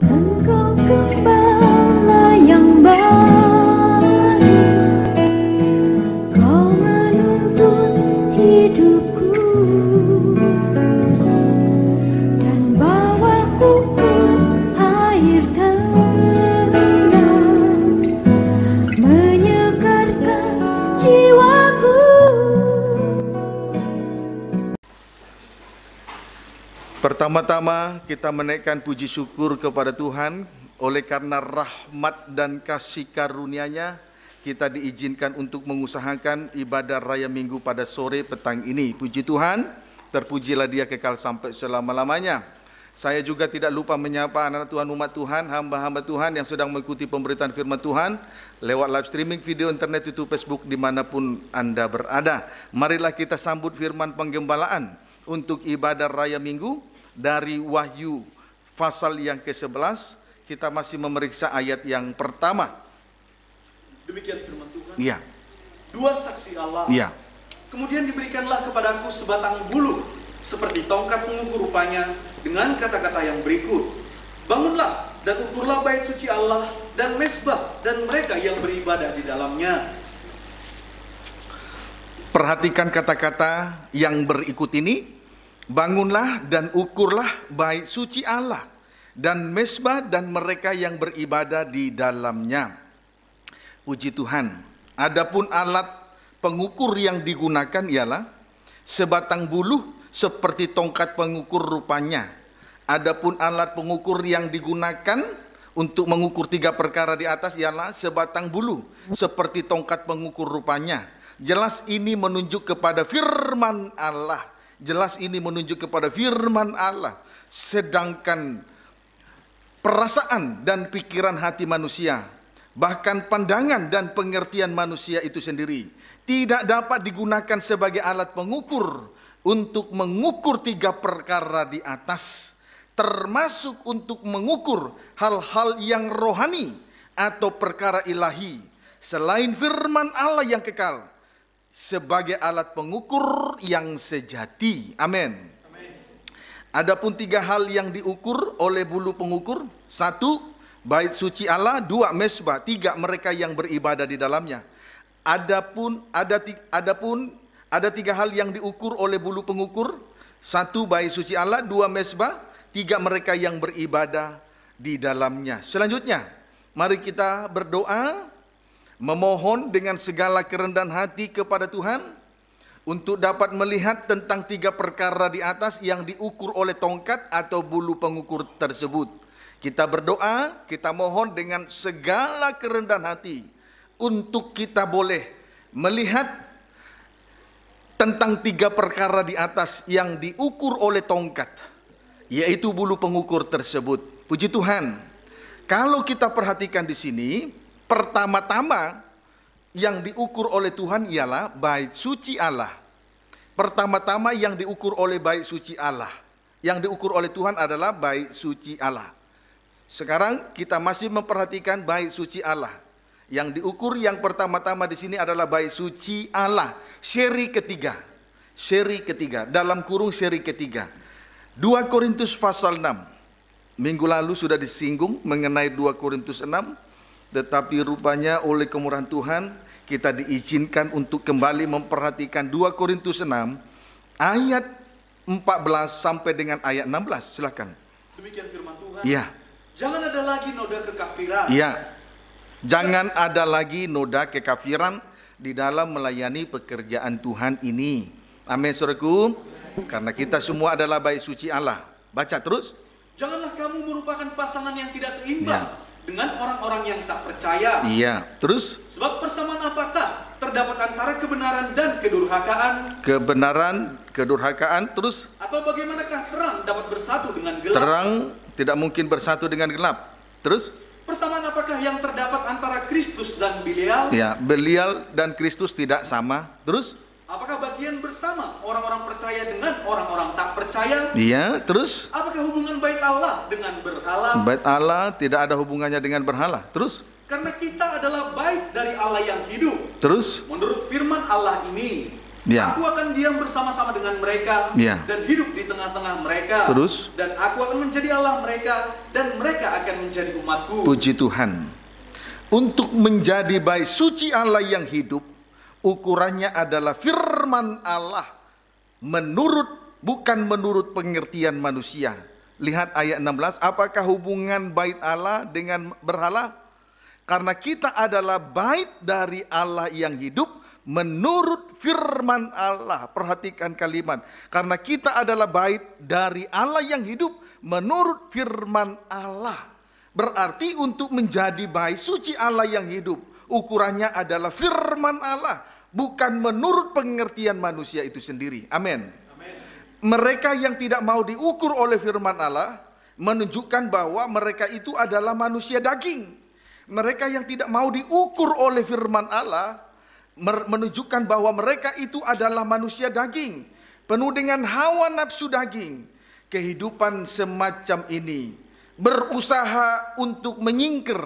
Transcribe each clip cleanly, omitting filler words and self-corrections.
Engkau gembala yang baik, Kau menuntun hidupku dan bawaku ke air tenang, menyegarkan jiwaku. Pertama-tama kita menaikkan puji syukur kepada Tuhan oleh karena rahmat dan kasih karunia-Nya kita diizinkan untuk mengusahakan ibadah raya minggu pada sore petang ini. Puji Tuhan, terpujilah Dia kekal sampai selama-lamanya. Saya juga tidak lupa menyapa anak-anak Tuhan, umat Tuhan, hamba-hamba Tuhan yang sedang mengikuti pemberitaan firman Tuhan lewat live streaming video internet, YouTube, Facebook, dimanapun Anda berada. Marilah kita sambut firman penggembalaan untuk ibadah raya minggu dari Wahyu pasal yang ke-11. Kita masih memeriksa ayat yang pertama. Demikian firman Tuhan. Iya. Dua saksi Allah. Iya. Kemudian diberikanlah kepadaku sebatang bulu seperti tongkat mengukur rupanya dengan kata-kata yang berikut. Bangunlah dan ukurlah bait suci Allah dan mezbah dan mereka yang beribadah di dalamnya. Perhatikan kata-kata yang berikut ini. Bangunlah dan ukurlah bait suci Allah dan mezbah dan mereka yang beribadah di dalamnya. Puji Tuhan. Adapun alat pengukur yang digunakan ialah sebatang buluh seperti tongkat pengukur rupanya. Adapun alat pengukur yang digunakan untuk mengukur tiga perkara di atas ialah sebatang buluh seperti tongkat pengukur rupanya. Jelas ini menunjuk kepada firman Allah. Jelas ini menunjuk kepada firman Allah. Sedangkan perasaan dan pikiran hati manusia, bahkan pandangan dan pengertian manusia itu sendiri, tidak dapat digunakan sebagai alat pengukur untuk mengukur tiga perkara di atas, termasuk untuk mengukur hal-hal yang rohani atau perkara ilahi selain firman Allah yang kekal, sebagai alat pengukur yang sejati. Amin. Adapun tiga hal yang diukur oleh bulu pengukur: satu, bait suci Allah; dua, mezbah; tiga, mereka yang beribadah di dalamnya. Adapun ada tiga hal yang diukur oleh bulu pengukur: satu, bait suci Allah; dua, mezbah; tiga, mereka yang beribadah di dalamnya. Selanjutnya, mari kita berdoa, memohon dengan segala kerendahan hati kepada Tuhan untuk dapat melihat tentang tiga perkara di atas yang diukur oleh tongkat atau bulu pengukur tersebut. Kita berdoa, kita mohon dengan segala kerendahan hati untuk kita boleh melihat tentang tiga perkara di atas yang diukur oleh tongkat, yaitu bulu pengukur tersebut. Puji Tuhan. Kalau kita perhatikan di sini, pertama-tama yang diukur oleh Tuhan ialah bait suci Allah. Pertama-tama yang diukur oleh bait suci Allah, yang diukur oleh Tuhan adalah bait suci Allah. Sekarang kita masih memperhatikan bait suci Allah. Yang diukur yang pertama-tama di sini adalah bait suci Allah. Seri ketiga. Seri ketiga, dalam kurung seri ketiga. 2 Korintus pasal 6. Minggu lalu sudah disinggung mengenai 2 Korintus 6. Tetapi rupanya oleh kemurahan Tuhan kita diizinkan untuk kembali memperhatikan 2 Korintus 6 ayat 14 sampai dengan ayat 16. Silakan. Demikian firman Tuhan. Iya. Jangan ada lagi noda kekafiran. Iya. Jangan ada lagi noda kekafiran di dalam melayani pekerjaan Tuhan ini. Amin, saudaraku. Karena kita semua adalah bait suci Allah. Baca terus. Janganlah kamu merupakan pasangan yang tidak seimbang Ya. dengan orang-orang yang tak percaya. Iya. Terus. Sebab persamaan apakah terdapat antara kebenaran dan kedurhakaan? Kebenaran, kedurhakaan. Terus. Atau bagaimanakah terang dapat bersatu dengan gelap? Terang tidak mungkin bersatu dengan gelap. Terus. Persamaan apakah yang terdapat antara Kristus dan Belial? Ya, Belial dan Kristus tidak sama. Terus. Apakah bagian bersama orang-orang percaya dengan orang-orang tak percaya? Iya. Terus. Apakah hubungan bait Allah dengan berhala? Bait Allah tidak ada hubungannya dengan berhala. Terus. Karena kita adalah bait dari Allah yang hidup. Terus. Menurut firman Allah ini, Ya. Aku akan diam bersama-sama dengan mereka Ya. dan hidup di tengah-tengah mereka. Terus? Dan aku akan menjadi Allah mereka dan mereka akan menjadi umatku. Puji Tuhan. Untuk menjadi bait suci Allah yang hidup, ukurannya adalah firman Allah bukan menurut pengertian manusia. Lihat ayat 16, apakah hubungan bait Allah dengan berhala? Karena kita adalah bait dari Allah yang hidup menurut firman Allah. Perhatikan kalimat, karena kita adalah bait dari Allah yang hidup menurut firman Allah. Berarti untuk menjadi bait suci Allah yang hidup, ukurannya adalah firman Allah, bukan menurut pengertian manusia itu sendiri. Amin. Mereka yang tidak mau diukur oleh firman Allah menunjukkan bahwa mereka itu adalah manusia daging. Mereka yang tidak mau diukur oleh firman Allah menunjukkan bahwa mereka itu adalah manusia daging, penuh dengan hawa nafsu daging. Kehidupan semacam ini berusaha untuk menyingkir,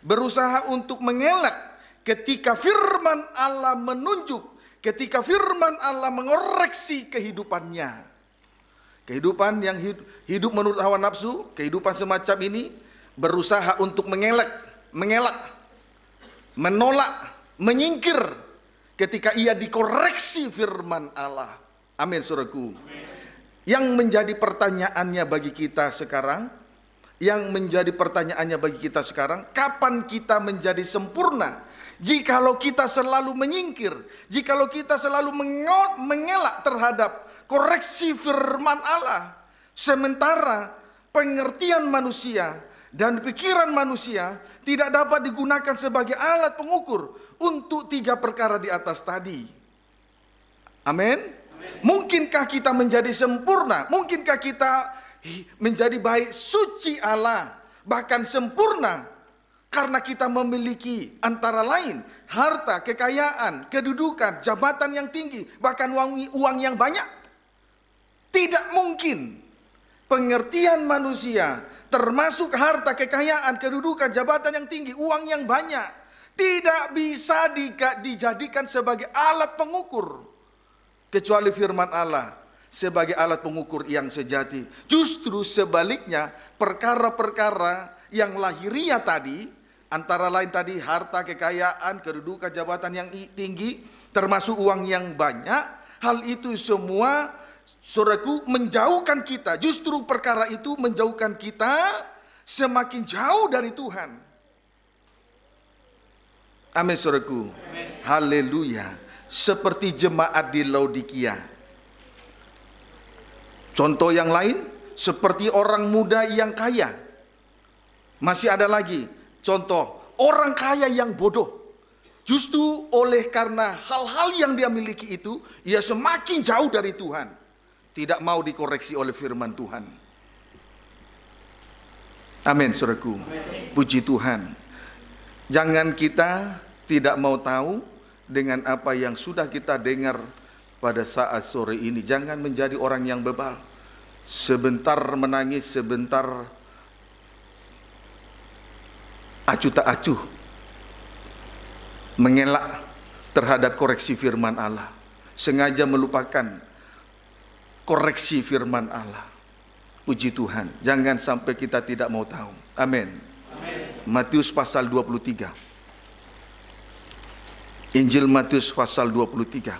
berusaha untuk mengelak ketika firman Allah menunjuk, ketika firman Allah mengoreksi kehidupannya. Kehidupan yang hidup menurut hawa nafsu, kehidupan semacam ini berusaha untuk mengelak, menolak, menyingkir ketika ia dikoreksi firman Allah. Amin, saudaraku. Yang menjadi pertanyaannya bagi kita sekarang, kapan kita menjadi sempurna? Jikalau kita selalu menyingkir, jikalau kita selalu mengelak terhadap koreksi firman Allah, sementara pengertian manusia dan pikiran manusia tidak dapat digunakan sebagai alat pengukur untuk 3 perkara di atas tadi. Amin. Mungkinkah kita menjadi sempurna? Mungkinkah kita menjadi bait suci Allah, bahkan sempurna, karena kita memiliki antara lain harta, kekayaan, kedudukan, jabatan yang tinggi, bahkan uang yang banyak? Tidak mungkin. Pengertian manusia termasuk harta, kekayaan, kedudukan, jabatan yang tinggi, uang yang banyak, tidak bisa dijadikan sebagai alat pengukur, kecuali firman Allah sebagai alat pengukur yang sejati. Justru sebaliknya, perkara-perkara yang lahiriah tadi, antara lain tadi harta, kekayaan, kedudukan, jabatan yang tinggi, termasuk uang yang banyak, hal itu semua, saudaraku, menjauhkan kita. Justru perkara itu menjauhkan kita semakin jauh dari Tuhan. Amin, saudaraku. Haleluya. Seperti jemaat di Laodikia. Contoh yang lain, seperti orang muda yang kaya. Masih ada lagi contoh orang kaya yang bodoh. Justru oleh karena hal-hal yang dia miliki itu, ia semakin jauh dari Tuhan. Tidak mau dikoreksi oleh firman Tuhan. Amin, saudaraku. Puji Tuhan. Jangan kita tidak mau tahu dengan apa yang sudah kita dengar pada saat sore ini. Jangan menjadi orang yang bebal. Sebentar menangis, sebentar acuh tak acuh, mengelak terhadap koreksi firman Allah, sengaja melupakan koreksi firman Allah. Puji Tuhan. Jangan sampai kita tidak mau tahu. Amin. Matius pasal 23. Injil Matius pasal 23.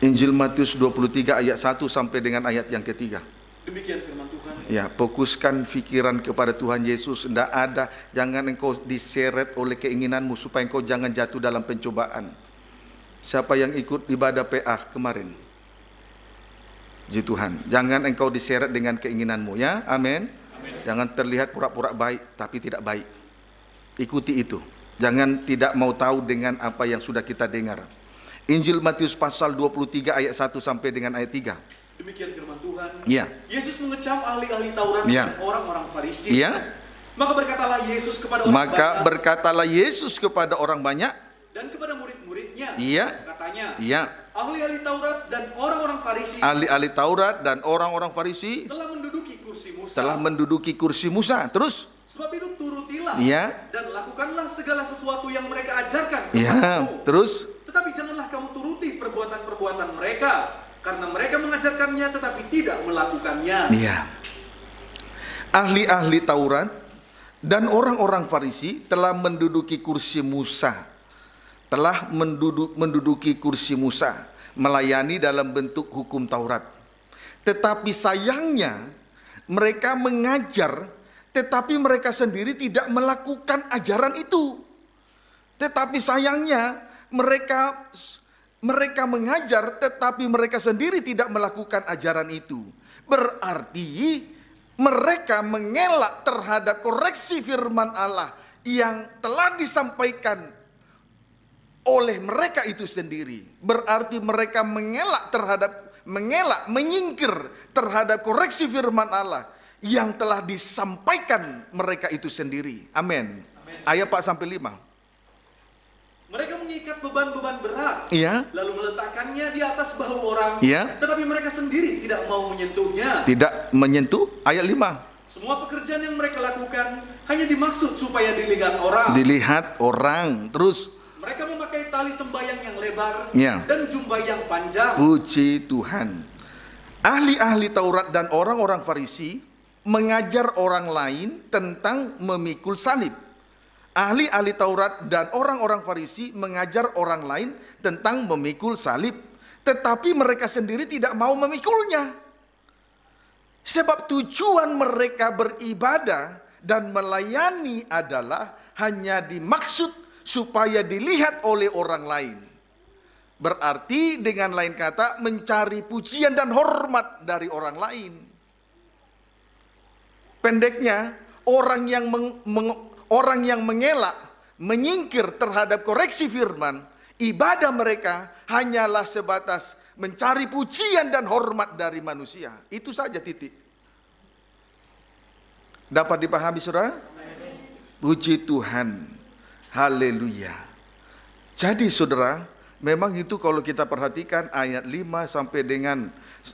Injil Matius 23 ayat 1 sampai dengan ayat yang ketiga. Demikian firman Tuhan. Ya, fokuskan pikiran kepada Tuhan Yesus. Tidak ada, jangan engkau diseret oleh keinginanmu supaya engkau jangan jatuh dalam pencobaan. Siapa yang ikut ibadah PA kemarin? Puji Tuhan. Jangan engkau diseret dengan keinginanmu, ya. Amin. Jangan terlihat pura-pura baik tapi tidak baik. Ikuti itu. Jangan tidak mau tahu dengan apa yang sudah kita dengar. Injil Matius pasal 23 ayat 1 sampai dengan ayat 3. Demikian firman Tuhan. Ya. Yesus mengecam ahli-ahli Taurat Ya. dan orang-orang Farisi. Ya. Maka berkatalah Yesus kepada orang banyak dan kepada murid-muridnya. Iya. Katanya. Iya. Ahli-ahli Taurat dan orang-orang Farisi. Ahli-ahli Taurat dan orang-orang Farisi telah menduduki kursi Musa. Terus. Sebab itu turut Ya. dan lakukanlah segala sesuatu yang mereka ajarkan Ya. kepadamu. Terus Tetapi janganlah kamu turuti perbuatan-perbuatan mereka, karena mereka mengajarkannya tetapi tidak melakukannya. ya. Ahli-ahli Taurat dan orang-orang Farisi telah menduduki kursi Musa. Telah menduduki kursi Musa, melayani dalam bentuk hukum Taurat. Tetapi sayangnya mereka mengajar, tetapi mereka sendiri tidak melakukan ajaran itu. Tetapi sayangnya mereka mengajar, tetapi mereka sendiri tidak melakukan ajaran itu. Berarti mereka mengelak terhadap koreksi firman Allah yang telah disampaikan oleh mereka itu sendiri. Berarti mereka menyingkir terhadap koreksi firman Allah yang telah disampaikan mereka itu sendiri. Amin. Ayat 4-5. Mereka mengikat beban-beban berat, Iya. lalu meletakkannya di atas bahu orang, Iya. tetapi mereka sendiri tidak mau menyentuhnya. Tidak menyentuh. Ayat 5. Semua pekerjaan yang mereka lakukan hanya dimaksud supaya dilihat orang. Dilihat orang. Terus Mereka memakai tali sembayang yang lebar Ya. dan jubah yang panjang. puji Tuhan. Ahli-ahli Taurat dan orang-orang Farisi mengajar orang lain tentang memikul salib. Ahli-ahli Taurat dan orang-orang Farisi mengajar orang lain tentang memikul salib, tetapi mereka sendiri tidak mau memikulnya. Sebab tujuan mereka beribadah dan melayani adalah hanya dimaksud supaya dilihat oleh orang lain. Berarti dengan lain kata mencari pujian dan hormat dari orang lain. Pendeknya, orang yang mengelak, menyingkir terhadap koreksi firman, ibadah mereka hanyalah sebatas mencari pujian dan hormat dari manusia. Itu saja, titik. Dapat dipahami, saudara? Puji Tuhan. Haleluya. Jadi saudara, memang itu kalau kita perhatikan ayat 5 sampai dengan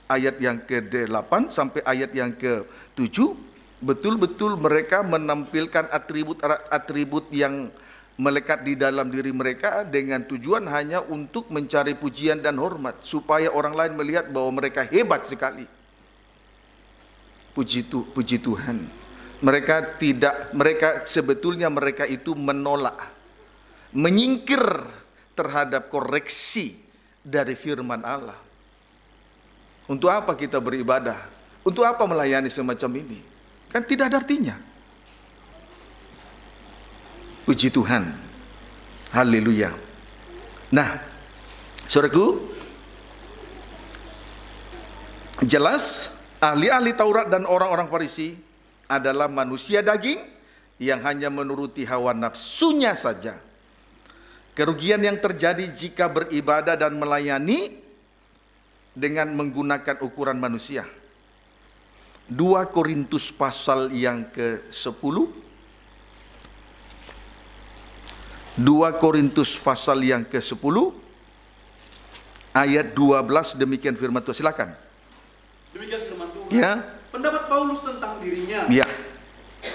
ayat yang ke-8 sampai ayat yang ke-7, betul-betul mereka menampilkan atribut-atribut yang melekat di dalam diri mereka dengan tujuan hanya untuk mencari pujian dan hormat supaya orang lain melihat bahwa mereka hebat sekali. Puji Tuhan. Mereka sebetulnya mereka itu menolak, menyingkir terhadap koreksi dari firman Allah. Untuk apa kita beribadah? Untuk apa melayani semacam ini? Kan tidak ada artinya. Puji Tuhan. Haleluya. Nah, saudaraku, jelas ahli-ahli Taurat dan orang-orang Farisi adalah manusia daging yang hanya menuruti hawa nafsunya saja. Kerugian yang terjadi jika beribadah dan melayani dengan menggunakan ukuran manusia. 2 Korintus pasal yang ke-10. 2 Korintus pasal yang ke-10 ayat 12, demikian firman Tuhan. Silakan. Demikian firman Tuhan. Ya. Pendapat Paulus tentang dirinya. Ya.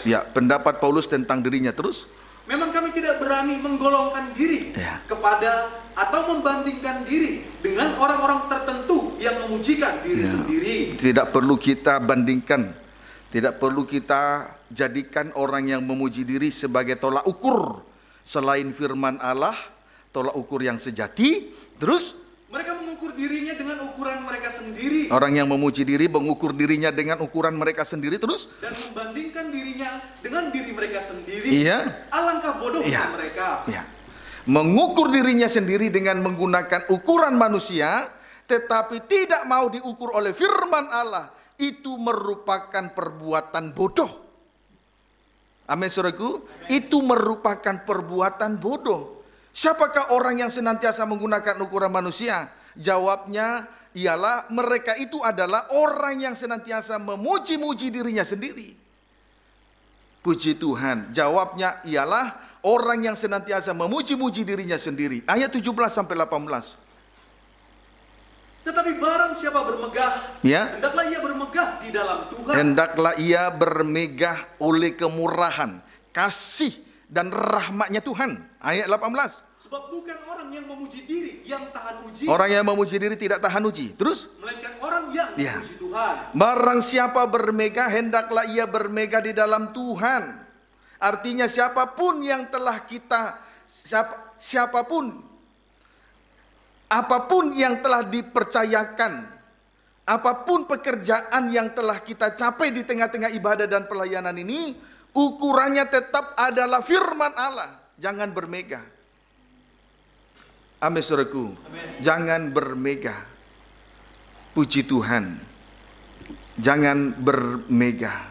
Ya, pendapat Paulus tentang dirinya. Terus Memang kami tidak berani menggolongkan diri kepada atau membandingkan diri dengan orang-orang tertentu yang memujikan diri sendiri. Tidak perlu kita bandingkan. Tidak perlu kita jadikan orang yang memuji diri sebagai tolak ukur selain firman Allah, tolak ukur yang sejati. Terus mereka mengukur dirinya dengan ukuran mereka sendiri. Orang yang memuji diri mengukur dirinya dengan ukuran mereka sendiri, terus dan membandingkan dirinya dengan diri mereka sendiri. Iya. Alangkah bodohnya mereka. Iya. Mengukur dirinya sendiri dengan menggunakan ukuran manusia, tetapi tidak mau diukur oleh firman Allah. Itu merupakan perbuatan bodoh. Amin, saudaraku. Itu merupakan perbuatan bodoh. Siapakah orang yang senantiasa menggunakan ukuran manusia? Jawabnya ialah mereka itu adalah orang yang senantiasa memuji-muji dirinya sendiri. Puji Tuhan. Jawabnya ialah orang yang senantiasa memuji-muji dirinya sendiri. Ayat 17 sampai 18. Tetapi barang siapa bermegah, hendaklah ia bermegah di dalam Tuhan. Hendaklah ia bermegah oleh kemurahan, kasih dan rahmatnya Tuhan. Ayat 18. Sebab bukan orang yang memuji diri yang tahan uji, Orang yang memuji diri tidak tahan uji. Terus, melainkan orang yang Ya. memuji Tuhan. barang siapa bermegah, hendaklah ia bermegah di dalam Tuhan. Artinya siapapun yang telah siapapun, apapun yang telah dipercayakan, apapun pekerjaan yang telah kita capai di tengah-tengah ibadah dan pelayanan ini, ukurannya tetap adalah firman Allah. Jangan bermegah. Amin, saudaraku. Jangan bermegah. Puji Tuhan. Jangan bermegah.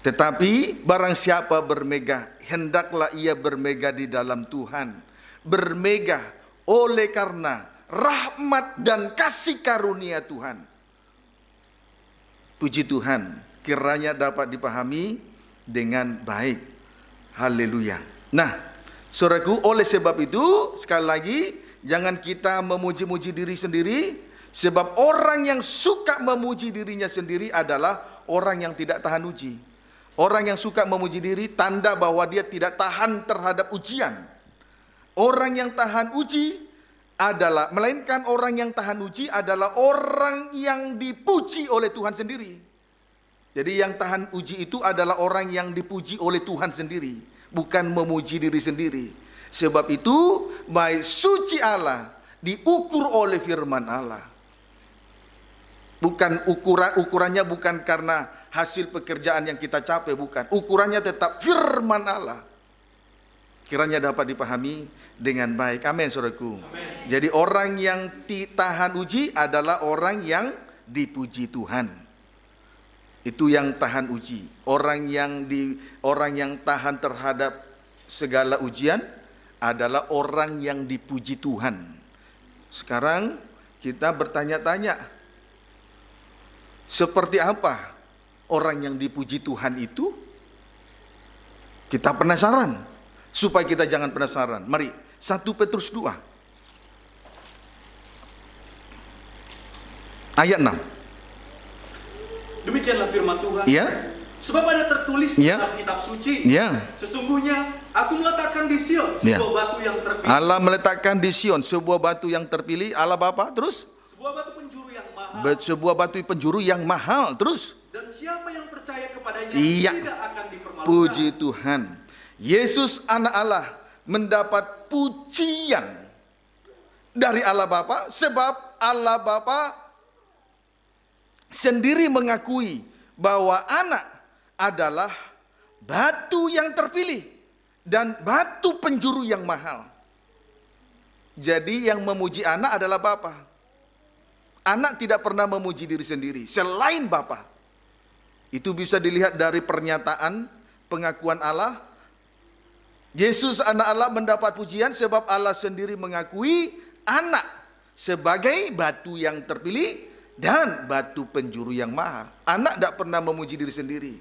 Tetapi barang siapa bermegah, hendaklah ia bermegah di dalam Tuhan. Bermegah oleh karena rahmat dan kasih karunia Tuhan. Puji Tuhan, kiranya dapat dipahami dengan baik. Haleluya. Nah, saudaraku, oleh sebab itu, sekali lagi, jangan kita memuji-muji diri sendiri. Sebab orang yang suka memuji dirinya sendiri adalah orang yang tidak tahan uji. Orang yang suka memuji diri, tanda bahwa dia tidak tahan terhadap ujian. Orang yang tahan uji adalah, melainkan orang yang tahan uji adalah orang yang dipuji oleh Tuhan sendiri. Jadi yang tahan uji itu adalah orang yang dipuji oleh Tuhan sendiri, bukan memuji diri sendiri. Sebab itu, baik suci Allah diukur oleh firman Allah. Bukan ukurannya bukan karena hasil pekerjaan yang kita capai, bukan. Ukurannya tetap firman Allah. Kiranya dapat dipahami dengan baik. Amin, saudaraku. Amin. Jadi orang yang tahan uji adalah orang yang dipuji Tuhan. Itu yang tahan uji. Orang yang tahan terhadap segala ujian adalah orang yang dipuji Tuhan. Sekarang kita bertanya-tanya, seperti apa orang yang dipuji Tuhan itu? Kita penasaran. Supaya kita jangan penasaran, mari 1 Petrus 2 ayat 6. Demikianlah firman Tuhan. Ya. Sebab ada tertulis dalam kitab suci, sesungguhnya aku meletakkan di Sion sebuah batu yang terpilih. Allah meletakkan di Sion sebuah batu yang terpilih. Allah Bapa, terus? Sebuah batu penjuru yang mahal. Sebuah batu penjuru yang mahal, terus? Dan siapa yang percaya kepadanya tidak akan dipermalukan. Puji Tuhan. Yesus anak Allah mendapat pujian dari Allah Bapa, sebab Allah Bapa sendiri mengakui bahwa anak adalah batu yang terpilih dan batu penjuru yang mahal. Jadi yang memuji anak adalah Bapa. Anak tidak pernah memuji diri sendiri selain Bapa. Itu bisa dilihat dari pernyataan pengakuan Allah. Yesus anak Allah mendapat pujian sebab Allah sendiri mengakui anak sebagai batu yang terpilih dan batu penjuru yang mahal. Anak tidak pernah memuji diri sendiri.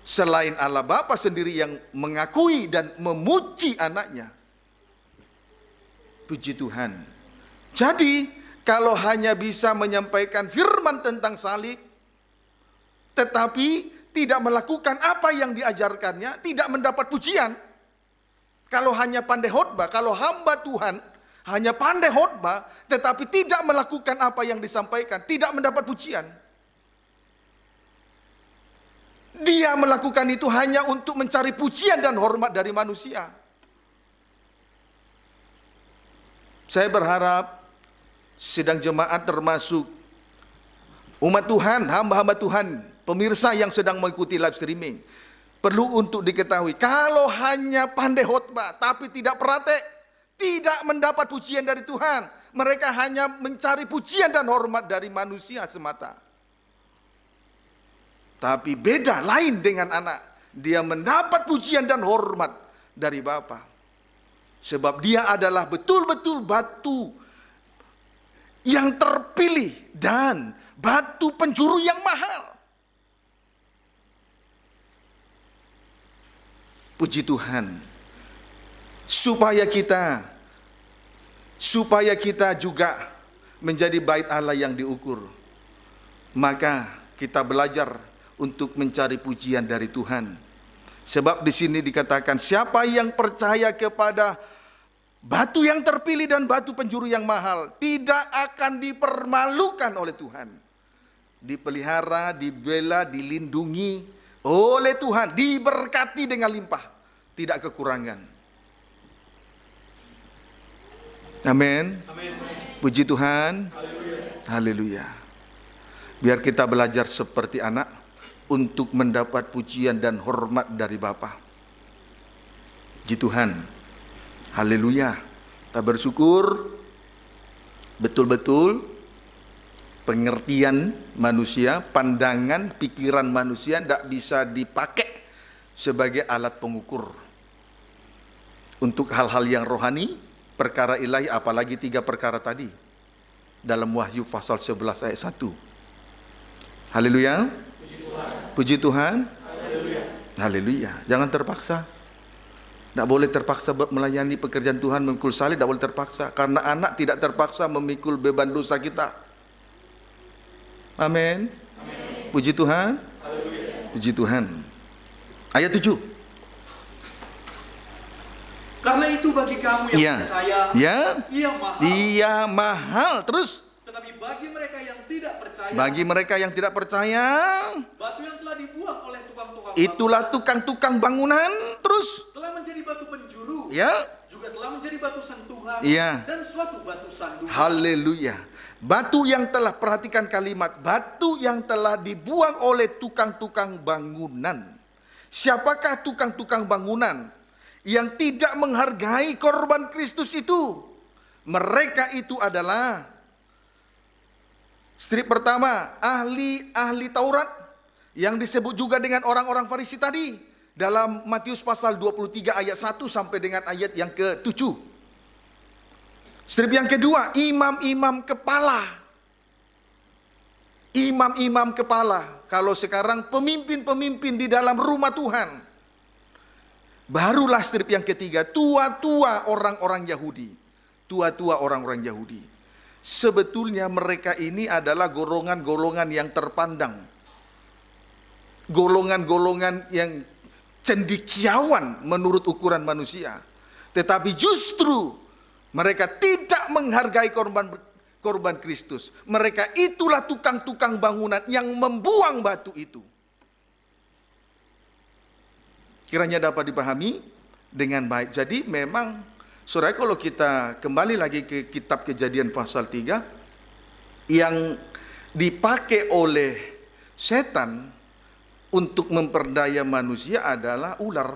Selain Allah Bapa sendiri yang mengakui dan memuji anaknya. Puji Tuhan. Jadi kalau hanya bisa menyampaikan firman tentang salib, tetapi tidak melakukan apa yang diajarkannya, tidak mendapat pujian. Kalau hanya pandai khotbah, kalau hamba Tuhan hanya pandai khotbah, tetapi tidak melakukan apa yang disampaikan, tidak mendapat pujian. Dia melakukan itu hanya untuk mencari pujian dan hormat dari manusia. Saya berharap sidang jemaat termasuk umat Tuhan, hamba-hamba Tuhan, pemirsa yang sedang mengikuti live streaming, perlu untuk diketahui, kalau hanya pandai khotbah tapi tidak praktek, tidak mendapat pujian dari Tuhan, mereka hanya mencari pujian dan hormat dari manusia semata. Tapi beda lain dengan anak, dia mendapat pujian dan hormat dari Bapa. Sebab dia adalah betul-betul batu yang terpilih dan batu penjuru yang mahal. Puji Tuhan. Supaya kita juga menjadi bait Allah yang diukur. Maka kita belajar untuk mencari pujian dari Tuhan. Sebab di sini dikatakan, siapa yang percaya kepada batu yang terpilih dan batu penjuru yang mahal tidak akan dipermalukan oleh Tuhan. Dipelihara, dibela, dilindungi oleh Tuhan, diberkati dengan limpah, tidak kekurangan. Amin. Puji Tuhan. Haleluya. Biar kita belajar seperti anak untuk mendapat pujian dan hormat dari Bapa. Puji Tuhan. Haleluya. Kita bersyukur betul-betul pengertian manusia, pandangan, pikiran manusia tidak bisa dipakai sebagai alat pengukur untuk hal-hal yang rohani, perkara ilahi, apalagi 3 perkara tadi dalam Wahyu pasal 11 ayat 1. Haleluya. Puji Tuhan. Haleluya. Jangan terpaksa. Tidak boleh terpaksa melayani pekerjaan Tuhan, memikul salib, tidak boleh terpaksa. Karena anak tidak terpaksa memikul beban dosa kita. Amin. Puji Tuhan. Puji Tuhan. Ayat 7. Karena itu bagi kamu yang percaya, ia mahal. Ia mahal. Terus. Tetapi bagi mereka yang tidak percaya, bagi mereka yang tidak percaya, batu yang telah dibuang oleh tukang-tukang itulah bangunan, tukang-tukang bangunan, terus telah menjadi batu penjuru, juga telah menjadi batu sentuhan, dan suatu batu sandungan. Haleluya. Batu yang telah, perhatikan kalimat, batu yang telah dibuang oleh tukang-tukang bangunan. Siapakah tukang-tukang bangunan yang tidak menghargai korban Kristus itu? Mereka itu adalah, strip pertama, ahli-ahli Taurat yang disebut juga dengan orang-orang Farisi tadi dalam Matius pasal 23 ayat 1 sampai dengan ayat yang ke-7. Strip yang kedua, imam-imam kepala. Imam-imam kepala. Kalau sekarang pemimpin-pemimpin di dalam rumah Tuhan. Barulah strip yang ketiga, tua-tua orang-orang Yahudi. Tua-tua orang-orang Yahudi. Sebetulnya mereka ini adalah golongan-golongan yang terpandang. Golongan-golongan yang cendekiawan menurut ukuran manusia. Tetapi justru mereka tidak menghargai korban Kristus. Mereka itulah tukang-tukang bangunan yang membuang batu itu. Kiranya dapat dipahami dengan baik. Jadi memang, saudara, kalau kita kembali lagi ke kitab Kejadian pasal 3, yang dipakai oleh setan untuk memperdaya manusia adalah ular.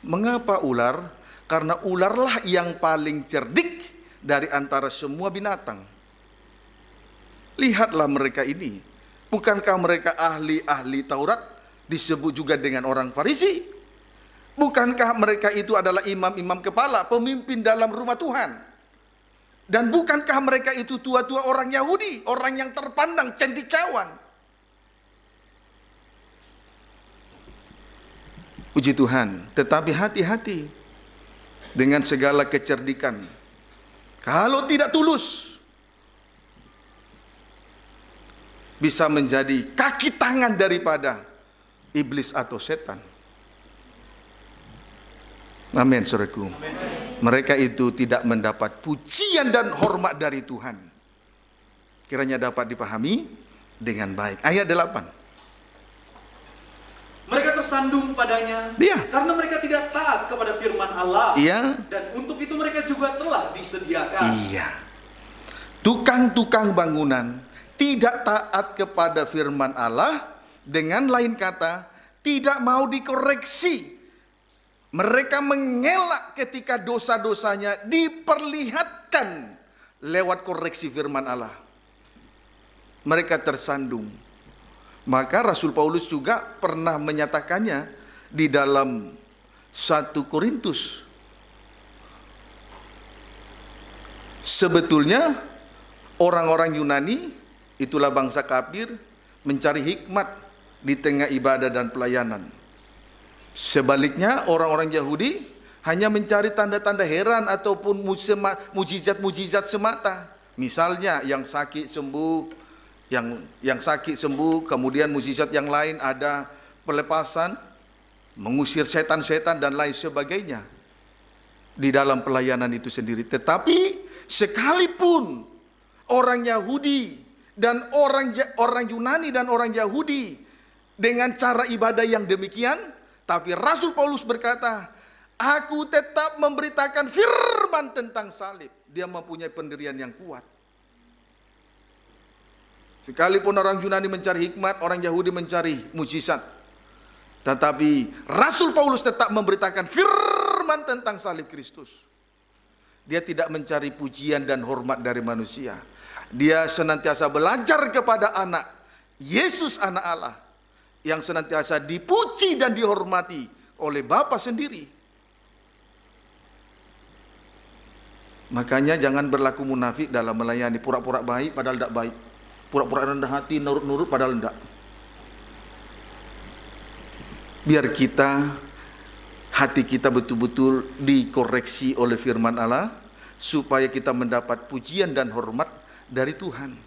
Mengapa ular? Karena ularlah yang paling cerdik dari antara semua binatang. Lihatlah mereka ini. Bukankah mereka ahli-ahli Taurat, disebut juga dengan orang Farisi? Bukankah mereka itu adalah imam-imam kepala, pemimpin dalam rumah Tuhan? Dan bukankah mereka itu tua-tua orang Yahudi, orang yang terpandang cendekiawan? Puji Tuhan. Tetapi hati-hati dengan segala kecerdikan. Kalau tidak tulus, bisa menjadi kaki tangan daripada iblis atau setan. Amin, saudaraku. Mereka itu tidak mendapat pujian dan hormat dari Tuhan. Kiranya dapat dipahami dengan baik. Ayat 8. Mereka tersandung padanya karena mereka tidak taat kepada firman Allah. Dan untuk itu mereka juga telah disediakan. Tukang-tukang bangunan tidak taat kepada firman Allah. Dengan lain kata, tidak mau dikoreksi. Mereka mengelak ketika dosa-dosanya diperlihatkan lewat koreksi firman Allah. Mereka tersandung. Maka Rasul Paulus juga pernah menyatakannya di dalam 1 Korintus. Sebetulnya orang-orang Yunani, itulah bangsa kafir, mencari hikmat di tengah ibadah dan pelayanan. Sebaliknya orang-orang Yahudi hanya mencari tanda-tanda heran ataupun mujizat-mujizat semata. Misalnya yang sakit sembuh, yang sakit sembuh, kemudian mujizat yang lain ada pelepasan, mengusir setan-setan dan lain sebagainya di dalam pelayanan itu sendiri. Tetapi sekalipun orang Yahudi dan orang Yunani dan orang Yahudi dengan cara ibadah yang demikian, tapi Rasul Paulus berkata, aku tetap memberitakan firman tentang salib. Dia mempunyai pendirian yang kuat. Sekalipun orang Yunani mencari hikmat, orang Yahudi mencari mujizat, tetapi Rasul Paulus tetap memberitakan firman tentang salib Kristus. Dia tidak mencari pujian dan hormat dari manusia. Dia senantiasa belajar kepada anak Yesus, anak Allah, yang senantiasa dipuji dan dihormati oleh Bapa sendiri. Makanya jangan berlaku munafik dalam melayani, pura-pura baik padahal tidak baik, pura-pura rendah hati, nurut-nurut padahal tidak. Biar hati kita betul-betul dikoreksi oleh firman Allah, supaya kita mendapat pujian dan hormat dari Tuhan.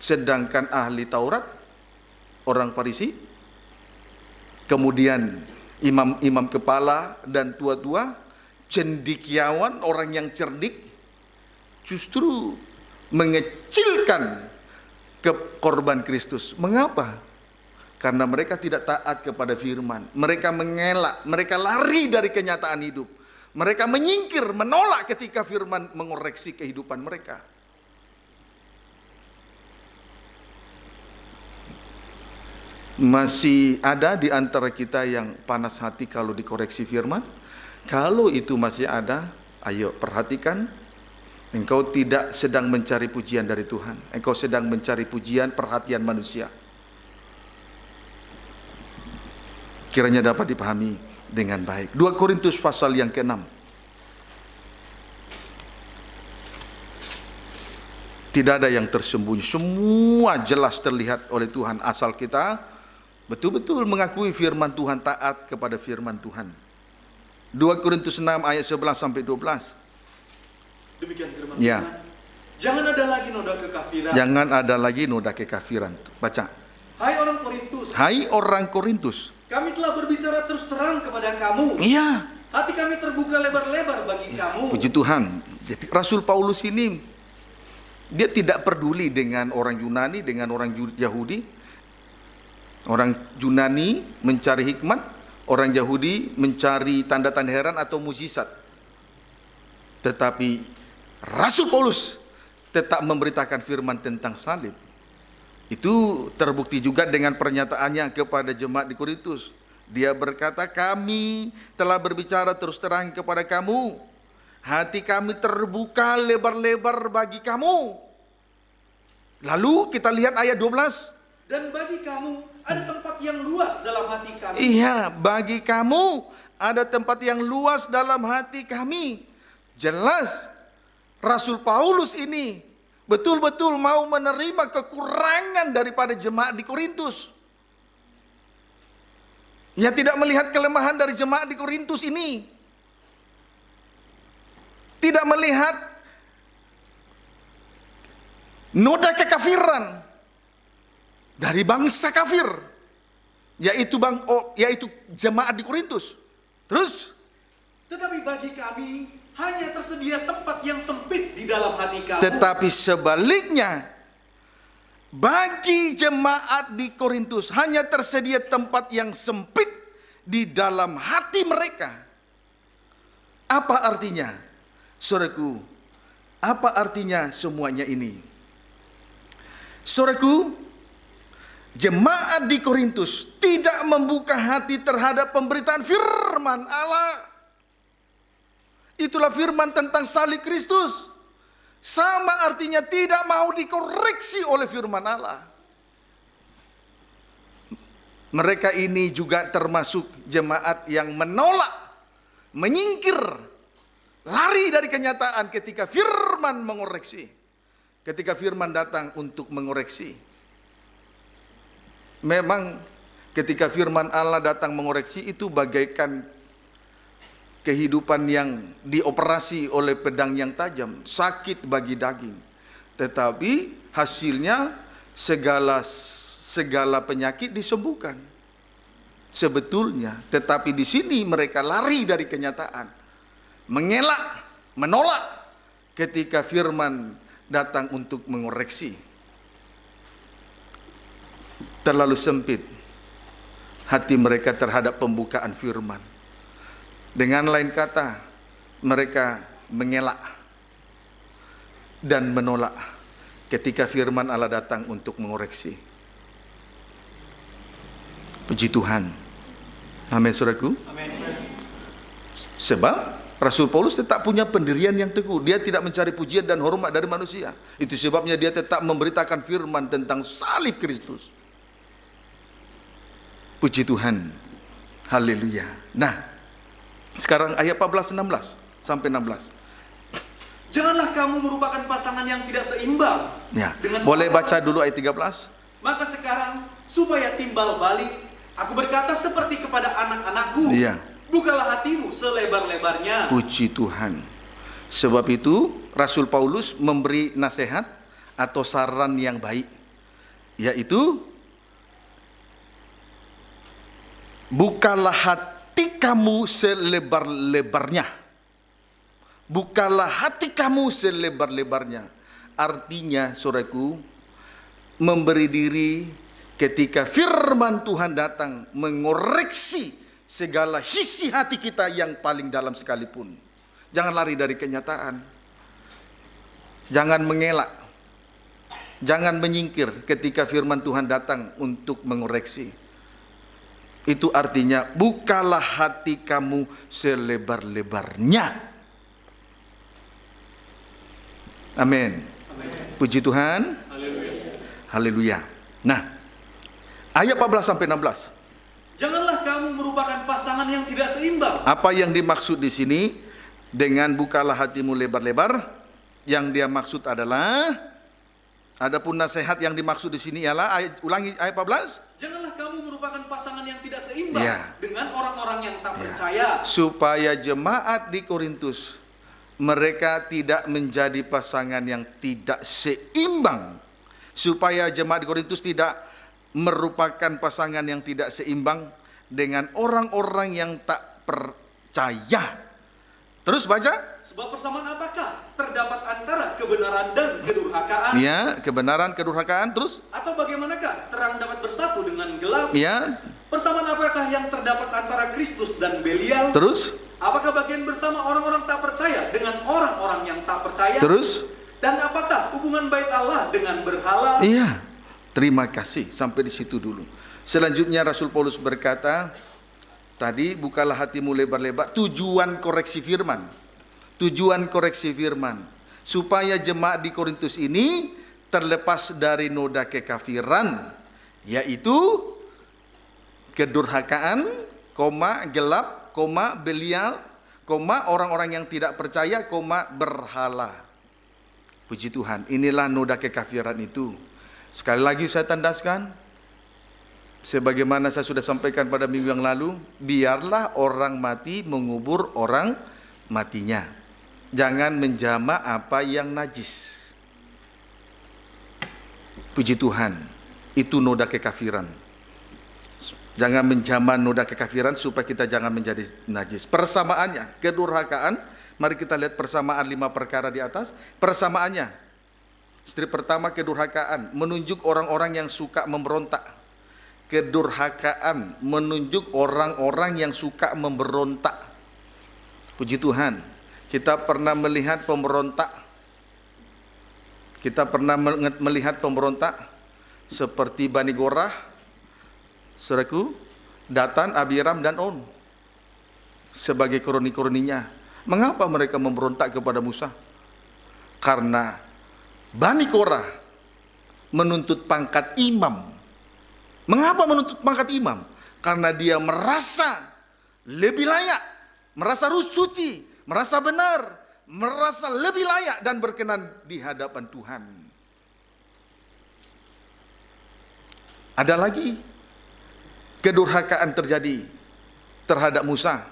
Sedangkan ahli Taurat, orang Farisi, kemudian imam-imam kepala dan tua-tua, cendekiawan, orang yang cerdik, justru mengecilkan korban Kristus. Mengapa? Karena mereka tidak taat kepada firman. Mereka mengelak, mereka lari dari kenyataan hidup. Mereka menyingkir, menolak ketika firman mengoreksi kehidupan mereka. Masih ada di antara kita yang panas hati kalau dikoreksi firman? Kalau itu masih ada, ayo perhatikan. Engkau tidak sedang mencari pujian dari Tuhan. Engkau sedang mencari pujian, perhatian manusia. Kiranya dapat dipahami dengan baik. 2 Korintus pasal yang ke-6. Tidak ada yang tersembunyi, semua jelas terlihat oleh Tuhan, asal kita betul-betul mengakui firman Tuhan, taat kepada firman Tuhan. 2 Korintus 6 ayat 11 sampai 12. Demikian firman Ya. Tuhan. Jangan ada lagi noda kekafiran. Jangan ada lagi noda kekafiran. Baca. Hai orang Korintus. Hai orang Korintus. Kami telah berbicara terus terang kepada kamu. Iya. Hati kami terbuka lebar-lebar bagi kamu. Puji Tuhan. Jadi Rasul Paulus ini, dia tidak peduli dengan orang Yunani, dengan orang Yahudi. Orang Yunani mencari hikmat, orang Yahudi mencari tanda-tanda heran atau mukjizat. Tetapi Rasul Paulus tetap memberitakan firman tentang salib. Itu terbukti juga dengan pernyataannya kepada jemaat di Korintus. Dia berkata, kami telah berbicara terus terang kepada kamu. Hati kami terbuka lebar-lebar bagi kamu. Lalu kita lihat ayat 12. Dan bagi kamu ada tempat yang luas dalam hati kami. Iya, bagi kamu ada tempat yang luas dalam hati kami. Jelas Rasul Paulus ini betul-betul mau menerima kekurangan daripada jemaat di Korintus. Ia tidak melihat kelemahan dari jemaat di Korintus ini. Tidak melihat noda kekafiran dari bangsa kafir, yaitu jemaat di Korintus. Terus, tetapi bagi kami hanya tersedia tempat yang sempit di dalam hati kamu. Tetapi sebaliknya, bagi jemaat di Korintus hanya tersedia tempat yang sempit di dalam hati mereka. Apa artinya? Saudaraku, apa artinya semuanya ini? Saudaraku, jemaat di Korintus tidak membuka hati terhadap pemberitaan firman Allah. Itulah firman tentang salib Kristus. Sama artinya tidak mau dikoreksi oleh firman Allah. Mereka ini juga termasuk jemaat yang menolak, menyingkir, lari dari kenyataan ketika firman mengoreksi. Ketika firman datang untuk mengoreksi. Memang ketika firman Allah datang mengoreksi itu bagaikan kehidupan yang dioperasi oleh pedang yang tajam, sakit bagi daging. Tetapi hasilnya segala penyakit disembuhkan. sebetulnya, tetapi di sini mereka lari dari kenyataan, mengelak, menolak ketika firman datang untuk mengoreksi. Terlalu sempit hati mereka terhadap pembukaan firman. Dengan lain kata, mereka mengelak dan menolak ketika firman Allah datang untuk mengoreksi. Puji Tuhan. Amin, saudaraku. Sebab Rasul Paulus tetap punya pendirian yang teguh. Dia tidak mencari pujian dan hormat dari manusia. Itu sebabnya dia tetap memberitakan firman tentang salib Kristus. Puji Tuhan. Haleluya. Nah, sekarang ayat 14, 16 sampai 16. Janganlah kamu merupakan pasangan yang tidak seimbang. Ya. Dengan Boleh baca dulu ayat 13. Maka sekarang supaya timbal balik, aku berkata seperti kepada anak-anakku. Iya. Bukalah hatimu selebar-lebarnya. Puji Tuhan. Sebab itu Rasul Paulus memberi nasihat atau saran yang baik, yaitu bukalah hati kamu selebar-lebarnya. Bukalah hati kamu selebar-lebarnya. Artinya, saudaraku, memberi diri ketika firman Tuhan datang mengoreksi segala isi hati kita yang paling dalam sekalipun. Jangan lari dari kenyataan. Jangan mengelak. Jangan menyingkir ketika firman Tuhan datang untuk mengoreksi. Itu artinya bukalah hati kamu selebar-lebarnya. Amin. Puji Tuhan. Haleluya. Nah, ayat 14 sampai 16. Janganlah kamu merupakan pasangan yang tidak seimbang. Apa yang dimaksud di sini dengan bukalah hatimu lebar-lebar? Yang dia maksud adalah, adapun nasihat yang dimaksud di sini ialah ulangi ayat 14. Janganlah kamu merupakan pasangan yang tidak seimbang dengan orang-orang yang tak percaya. Supaya jemaat di Korintus mereka tidak menjadi pasangan yang tidak seimbang. Supaya jemaat di Korintus tidak merupakan pasangan yang tidak seimbang dengan orang-orang yang tak percaya. Terus baca. Sebab persamaan apakah terdapat antara kebenaran dan kedurhakaan? Ya, kebenaran, kedurhakaan. Terus? Atau bagaimanakah terang dapat bersatu dengan gelap? Ya. Persamaan apakah yang terdapat antara Kristus dan Belial? Terus? Apakah bagian bersama orang-orang tak percaya dengan orang-orang yang tak percaya? Terus? Dan apakah hubungan bait Allah dengan berhala? Iya. Terima kasih. Sampai di situ dulu. Selanjutnya Rasul Paulus berkata, tadi bukalah hatimu lebar-lebar. Tujuan koreksi firman. Tujuan koreksi firman. Supaya jemaat di Korintus ini terlepas dari noda kekafiran. Yaitu kedurhakaan, gelap, Belial, orang-orang yang tidak percaya, berhala. Puji Tuhan. Inilah noda kekafiran itu. Sekali lagi saya tandaskan, sebagaimana saya sudah sampaikan pada minggu yang lalu, biarlah orang mati mengubur orang matinya. Jangan menjama apa yang najis. Puji Tuhan, itu noda kekafiran. Jangan menjama noda kekafiran supaya kita jangan menjadi najis. Persamaannya, kedurhakaan. Mari kita lihat persamaan 5 perkara di atas. Persamaannya, istri pertama kedurhakaan, menunjuk orang-orang yang suka memberontak. Kedurhakaan menunjuk orang-orang yang suka memberontak. Puji Tuhan, kita pernah melihat pemberontak. Kita pernah melihat pemberontak seperti Bani Gorah, saudaraku, Datan, Abiram, dan On sebagai kroni-kroninya. Mengapa mereka memberontak kepada Musa? Karena Bani Korah menuntut pangkat imam. Mengapa menuntut pangkat imam? Karena dia merasa lebih layak, merasa suci, merasa benar, merasa lebih layak dan berkenan di hadapan Tuhan. Ada lagi kedurhakaan terjadi terhadap Musa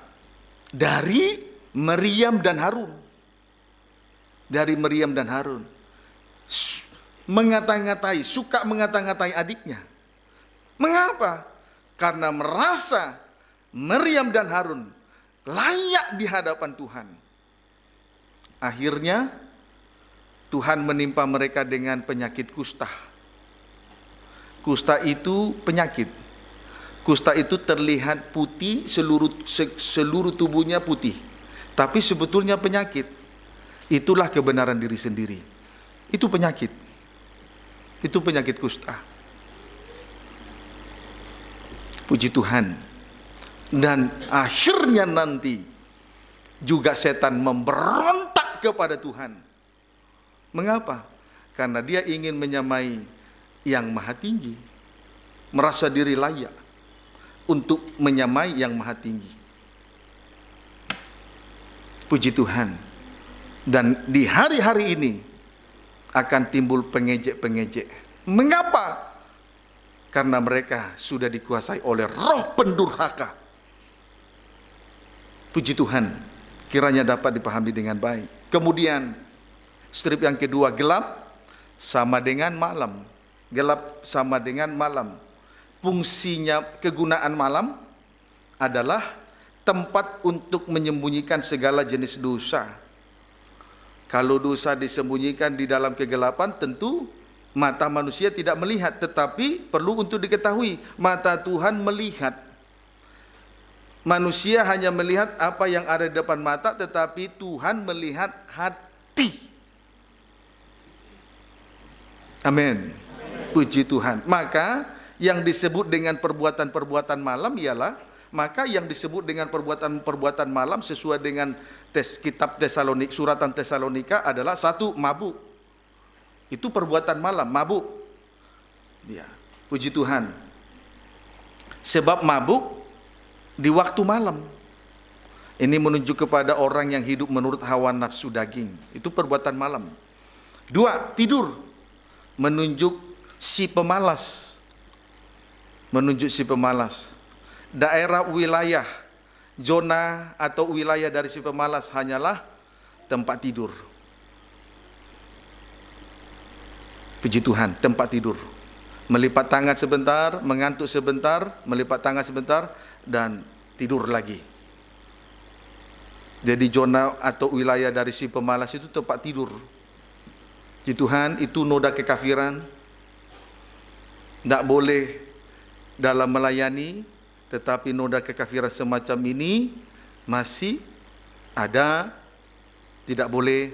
dari Meriam dan Harun. Dari Meriam dan Harun. Mengata-ngatai, suka mengata-ngatai adiknya. Mengapa? karena merasa Maryam dan Harun layak di hadapan Tuhan. Akhirnya Tuhan menimpa mereka dengan penyakit kusta. Kusta itu penyakit. Kusta itu terlihat putih, seluruh tubuhnya putih. Tapi sebetulnya penyakit. Itulah kebenaran diri sendiri. Itu penyakit. Itu penyakit kusta. Puji Tuhan. Dan akhirnya nanti juga setan memberontak kepada Tuhan. Mengapa? Karena dia ingin menyamai yang maha tinggi. Merasa diri layak untuk menyamai yang maha tinggi. Puji Tuhan. Dan di hari-hari ini akan timbul pengejek-pengejek. Mengapa? Karena mereka sudah dikuasai oleh roh pendurhaka. Puji Tuhan, kiranya dapat dipahami dengan baik. Kemudian strip yang kedua, gelap sama dengan malam. Gelap sama dengan malam. Fungsinya, kegunaan malam adalah tempat untuk menyembunyikan segala jenis dosa. Kalau dosa disembunyikan di dalam kegelapan, tentu mata manusia tidak melihat. Tetapi perlu untuk diketahui, mata Tuhan melihat. Manusia hanya melihat apa yang ada di depan mata, tetapi Tuhan melihat hati. Amin. Puji Tuhan. Maka yang disebut dengan perbuatan-perbuatan malam ialah, maka yang disebut dengan perbuatan-perbuatan malam sesuai dengan kitab Tesalonik, suratan Tesalonika adalah satu, mabuk. Itu perbuatan malam, mabuk. Ya, puji Tuhan. Sebab mabuk di waktu malam. Ini menunjuk kepada orang yang hidup menurut hawa nafsu daging. Itu perbuatan malam. Dua, tidur. Menunjuk si pemalas. Menunjuk si pemalas. Daerah wilayah zona atau wilayah dari si pemalas hanyalah tempat tidur. Puji Tuhan, tempat tidur. Melipat tangan sebentar, mengantuk sebentar, melipat tangan sebentar, dan tidur lagi. Jadi zona atau wilayah dari si pemalas itu tempat tidur. Puji Tuhan, itu noda kekafiran. Tidak boleh dalam melayani, tetapi noda kekafiran semacam ini masih ada, tidak boleh.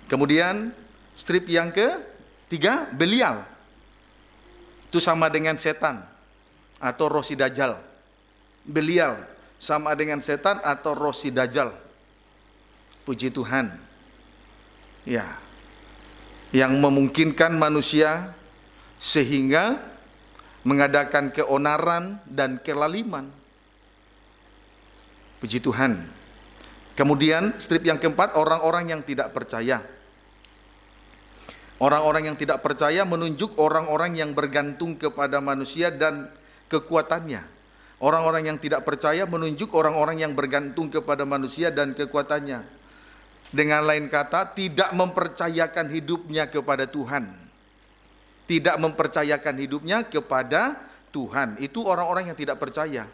Kemudian strip yang ketiga, Belial. Itu sama dengan setan atau roh si Dajjal. Belial sama dengan setan atau roh si Dajjal. Puji Tuhan. Ya. Yang memungkinkan manusia sehingga mengadakan keonaran dan kelaliman. Puji Tuhan. Kemudian strip yang keempat, orang-orang yang tidak percaya. Orang-orang yang tidak percaya menunjuk orang-orang yang bergantung kepada manusia dan kekuatannya. Orang-orang yang tidak percaya menunjuk orang-orang yang bergantung kepada manusia dan kekuatannya. Dengan lain kata, tidak mempercayakan hidupnya kepada Tuhan. Tidak mempercayakan hidupnya kepada Tuhan. Itu orang-orang yang tidak percaya.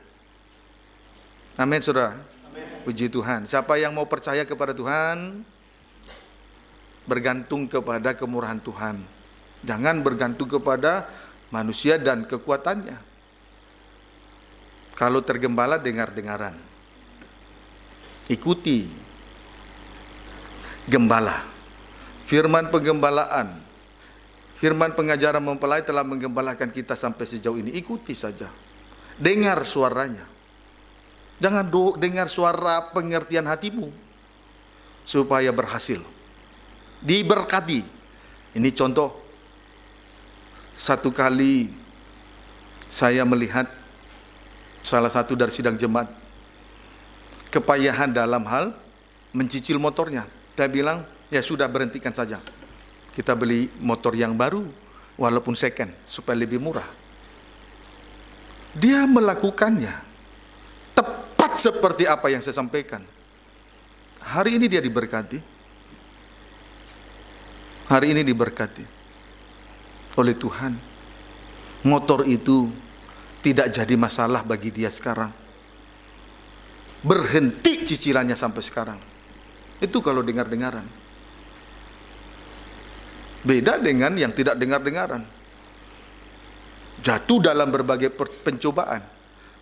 Amin, saudara. Amin. Puji Tuhan. Siapa yang mau percaya kepada Tuhan, bergantung kepada kemurahan Tuhan. Jangan bergantung kepada manusia dan kekuatannya. Kalau tergembala, dengar-dengaran. Ikuti gembala. Firman penggembalaan, firman pengajaran mempelai telah menggembalakan kita sampai sejauh ini. Ikuti saja. Dengar suaranya. Jangan dengar suara pengertian hatimu. Supaya berhasil. Diberkati. Ini contoh. Satu kali saya melihat salah satu dari sidang jemaat kepayahan dalam hal mencicil motornya. Saya bilang, ya sudah, berhentikan saja. Kita beli motor yang baru, walaupun second, supaya lebih murah. Dia melakukannya tepat seperti apa yang saya sampaikan. Hari ini dia diberkati. Hari ini diberkati oleh Tuhan. Motor itu tidak jadi masalah bagi dia sekarang. Berhenti cicilannya sampai sekarang. Itu kalau dengar-dengaran. Beda dengan yang tidak dengar-dengaran. Jatuh dalam berbagai pencobaan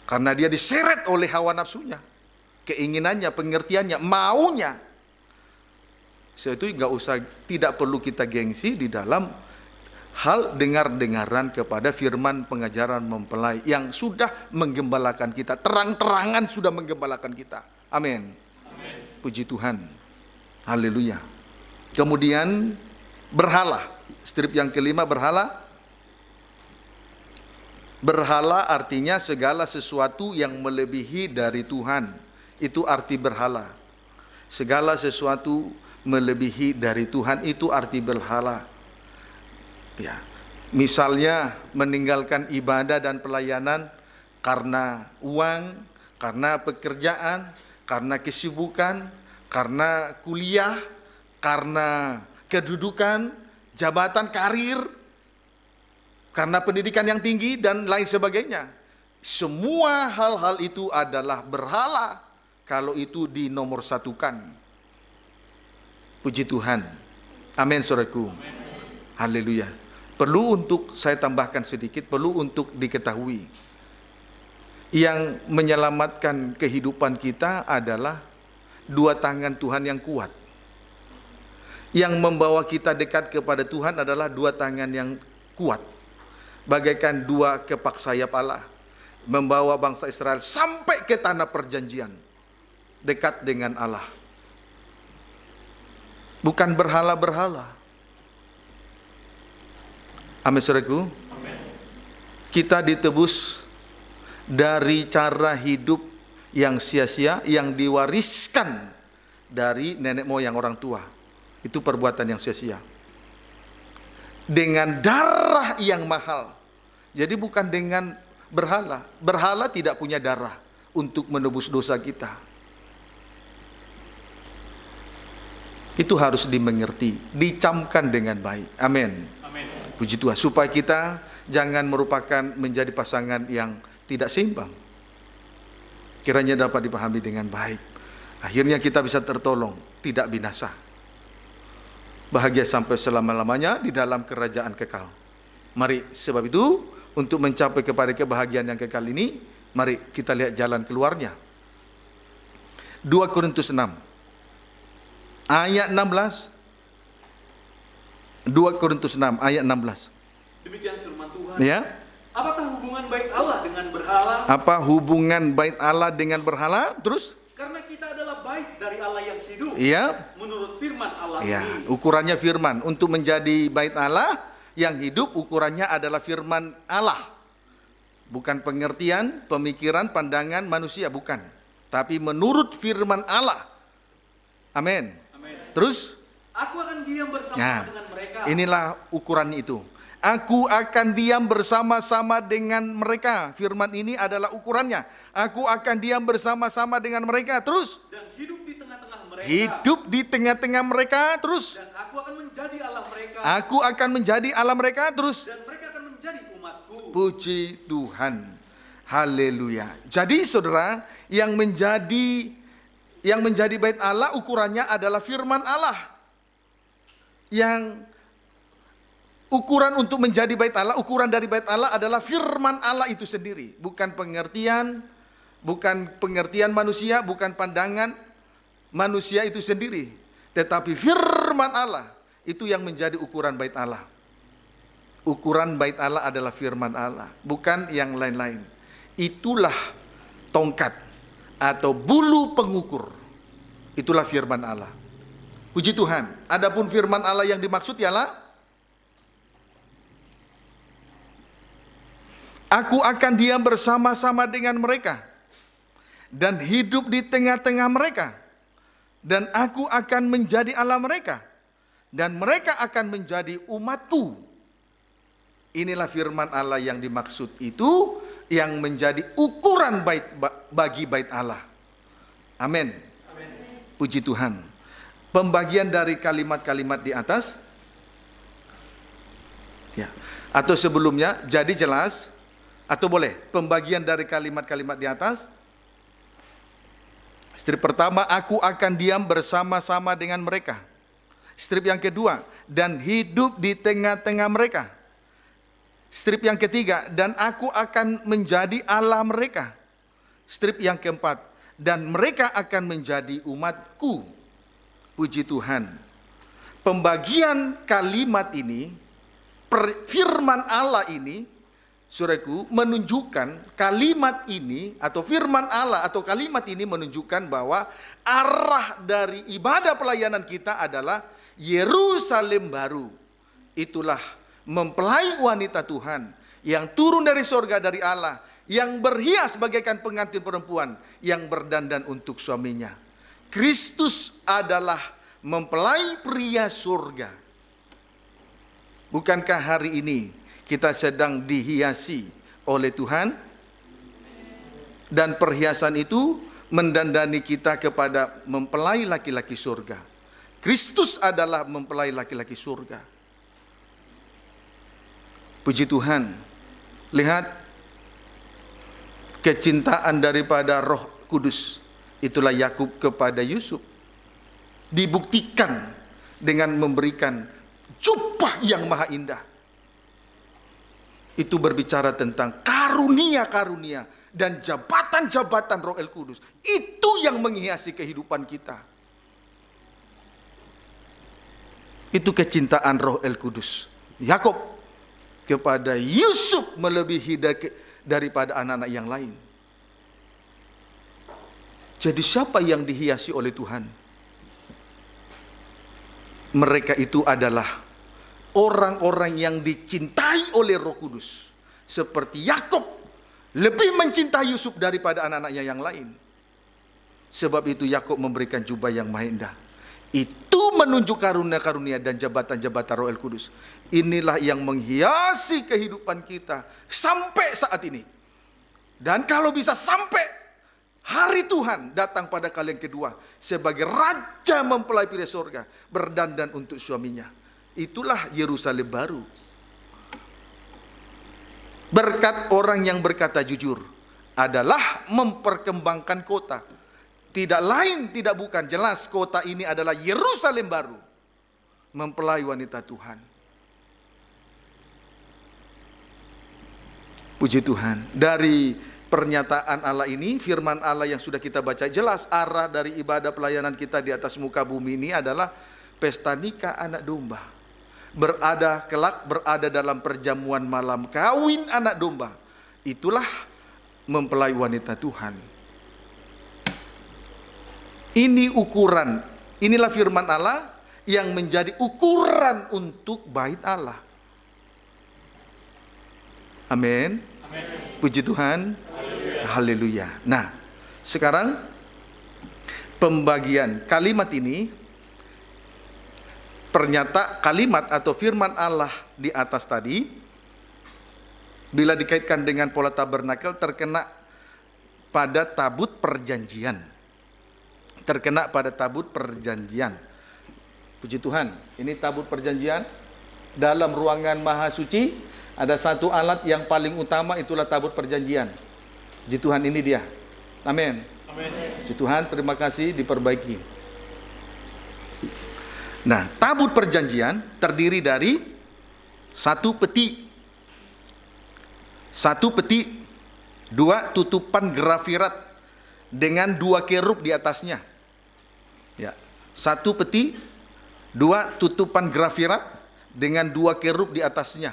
karena dia diseret oleh hawa nafsunya, keinginannya, pengertiannya, maunya. Itu tidak perlu kita gengsi di dalam hal dengar-dengaran kepada firman pengajaran mempelai yang sudah menggembalakan kita, terang-terangan sudah menggembalakan kita. Amin. Puji Tuhan. Haleluya. Kemudian berhala. Strip yang kelima, berhala. Berhala artinya segala sesuatu yang melebihi dari Tuhan. Itu arti berhala. Segala sesuatu melebihi dari Tuhan, itu arti berhala. Ya. Misalnya meninggalkan ibadah dan pelayanan karena uang, karena pekerjaan, karena kesibukan, karena kuliah, karena kedudukan, jabatan, karir, karena pendidikan yang tinggi dan lain sebagainya. Semua hal-hal itu adalah berhala kalau itu dinomorsatukan. Puji Tuhan. Amin, saudaraku. Haleluya. Perlu untuk saya tambahkan sedikit, perlu untuk diketahui. Yang menyelamatkan kehidupan kita adalah dua tangan Tuhan yang kuat. Yang membawa kita dekat kepada Tuhan adalah dua tangan yang kuat. Bagaikan dua kepak sayap Allah. Membawa bangsa Israel sampai ke tanah perjanjian. Dekat dengan Allah. Bukan berhala-berhala. Amin, saudaraku. Kita ditebus dari cara hidup yang sia-sia, yang diwariskan dari nenek moyang orang tua. Itu perbuatan yang sia-sia. Dengan darah yang mahal. Jadi bukan dengan berhala. Berhala tidak punya darah untuk menebus dosa kita. Itu harus dimengerti, dicamkan dengan baik. Amin. Puji Tuhan, supaya kita jangan merupakan menjadi pasangan yang tidak seimbang. Kiranya dapat dipahami dengan baik. Akhirnya kita bisa tertolong, tidak binasa. Bahagia sampai selama-lamanya di dalam kerajaan kekal. Mari, sebab itu, untuk mencapai kepada kebahagiaan yang kekal ini, mari kita lihat jalan keluarnya. 2 Korintus 6, ayat 16. 2 Korintus 6 ayat 16. Demikian firman Tuhan. Ya. Apakah hubungan bait Allah dengan berhala? Apa hubungan bait Allah dengan berhala? Terus? Karena kita adalah bait dari Allah yang hidup. Iya. Menurut firman Allah Ya, ini. ukurannya firman. Untuk menjadi bait Allah yang hidup, ukurannya adalah firman Allah. Bukan pengertian, pemikiran, pandangan manusia, bukan. Tapi menurut firman Allah. Amin. Terus? Aku akan diam bersama dengan mereka. Inilah ukurannya itu. Aku akan diam bersama-sama dengan mereka. Firman ini adalah ukurannya. Aku akan diam bersama-sama dengan mereka. Terus? Dan hidup di tengah-tengah mereka. Hidup di tengah-tengah mereka. Terus? Dan aku akan menjadi Allah mereka. Aku akan menjadi Allah mereka. Terus? Dan mereka akan menjadi umatku. Puji Tuhan. Haleluya. Jadi saudara, yang menjadi bait Allah ukurannya adalah firman Allah. Yang ukuran untuk menjadi bait Allah, ukuran dari bait Allah adalah firman Allah itu sendiri, bukan pengertian manusia, bukan pandangan manusia itu sendiri, tetapi firman Allah itu yang menjadi ukuran bait Allah. Ukuran bait Allah adalah firman Allah, bukan yang lain-lain. Itulah tongkat atau bulu pengukur. Itulah firman Allah. Puji Tuhan. Adapun firman Allah yang dimaksud ialah aku akan diam bersama-sama dengan mereka dan hidup di tengah-tengah mereka, dan aku akan menjadi Allah mereka dan mereka akan menjadi umatku. Inilah firman Allah yang dimaksud itu, yang menjadi ukuran bagi bait Allah. Amin. Puji Tuhan. Pembagian dari kalimat-kalimat di atas, ya, atau sebelumnya, jadi jelas Atau boleh pembagian dari kalimat-kalimat di atas. Strip pertama, aku akan diam bersama-sama dengan mereka. Strip yang kedua, dan hidup di tengah-tengah mereka. Strip yang ketiga, dan aku akan menjadi Allah mereka. Strip yang keempat, dan mereka akan menjadi umatku. Puji Tuhan. Pembagian kalimat ini, firman Allah ini, saudaraku, menunjukkan kalimat ini atau firman Allah atau kalimat ini menunjukkan bahwa arah dari ibadah pelayanan kita adalah Yerusalem baru. Itulah mempelai wanita Tuhan yang turun dari sorga dari Allah, yang berhias bagaikan pengantin perempuan yang berdandan untuk suaminya. Kristus adalah mempelai pria surga. Bukankah hari ini kita sedang dihiasi oleh Tuhan? Dan perhiasan itu mendandani kita kepada mempelai laki-laki surga. Kristus adalah mempelai laki-laki surga. Puji Tuhan. Lihat kecintaan daripada Roh Kudus. Itulah Yakub kepada Yusuf. Dibuktikan dengan memberikan jubah yang maha indah. Itu berbicara tentang karunia-karunia dan jabatan-jabatan Roh El Kudus. Itu yang menghiasi kehidupan kita. Itu kecintaan Roh El Kudus. Yakub kepada Yusuf melebihi daripada anak-anak yang lain. Jadi siapa yang dihiasi oleh Tuhan? Mereka itu adalah orang-orang yang dicintai oleh Roh Kudus. Seperti Yakub lebih mencintai Yusuf daripada anak-anaknya yang lain. Sebab itu Yakub memberikan jubah yang maha indah. Itu menunjuk karunia-karunia dan jabatan-jabatan Roh El Kudus. Inilah yang menghiasi kehidupan kita sampai saat ini. Dan kalau bisa sampai hari Tuhan datang pada kali yang kedua sebagai raja mempelai pria surga berdandan untuk suaminya. Itulah Yerusalem baru. Berkat orang yang berkata jujur adalah memperkembangkan kota. Tidak lain, tidak bukan. Jelas kota ini adalah Yerusalem baru. Mempelai wanita Tuhan. Puji Tuhan. Dari pernyataan Allah ini, firman Allah yang sudah kita baca, jelas arah dari ibadah pelayanan kita di atas muka bumi ini adalah pesta nikah anak domba. Kelak berada dalam perjamuan malam kawin anak domba. Itulah mempelai wanita Tuhan. Ini ukuran, inilah firman Allah yang menjadi ukuran untuk bait Allah. Amin. Puji Tuhan. Haleluya. Nah, sekarang pembagian kalimat ini, kalimat atau firman Allah di atas tadi, bila dikaitkan dengan pola tabernakel, terkena pada tabut perjanjian. Terkena pada tabut perjanjian. Puji Tuhan. Ini tabut perjanjian. Dalam ruangan maha suci ada satu alat yang paling utama, itulah tabut perjanjian. Puji Tuhan, ini dia. Amin. Puji Tuhan, terima kasih, diperbaiki. Nah, tabut perjanjian terdiri dari satu peti, dua tutupan grafirat dengan dua kerub di atasnya. Ya, satu peti, dua tutupan grafirat dengan dua kerub di atasnya.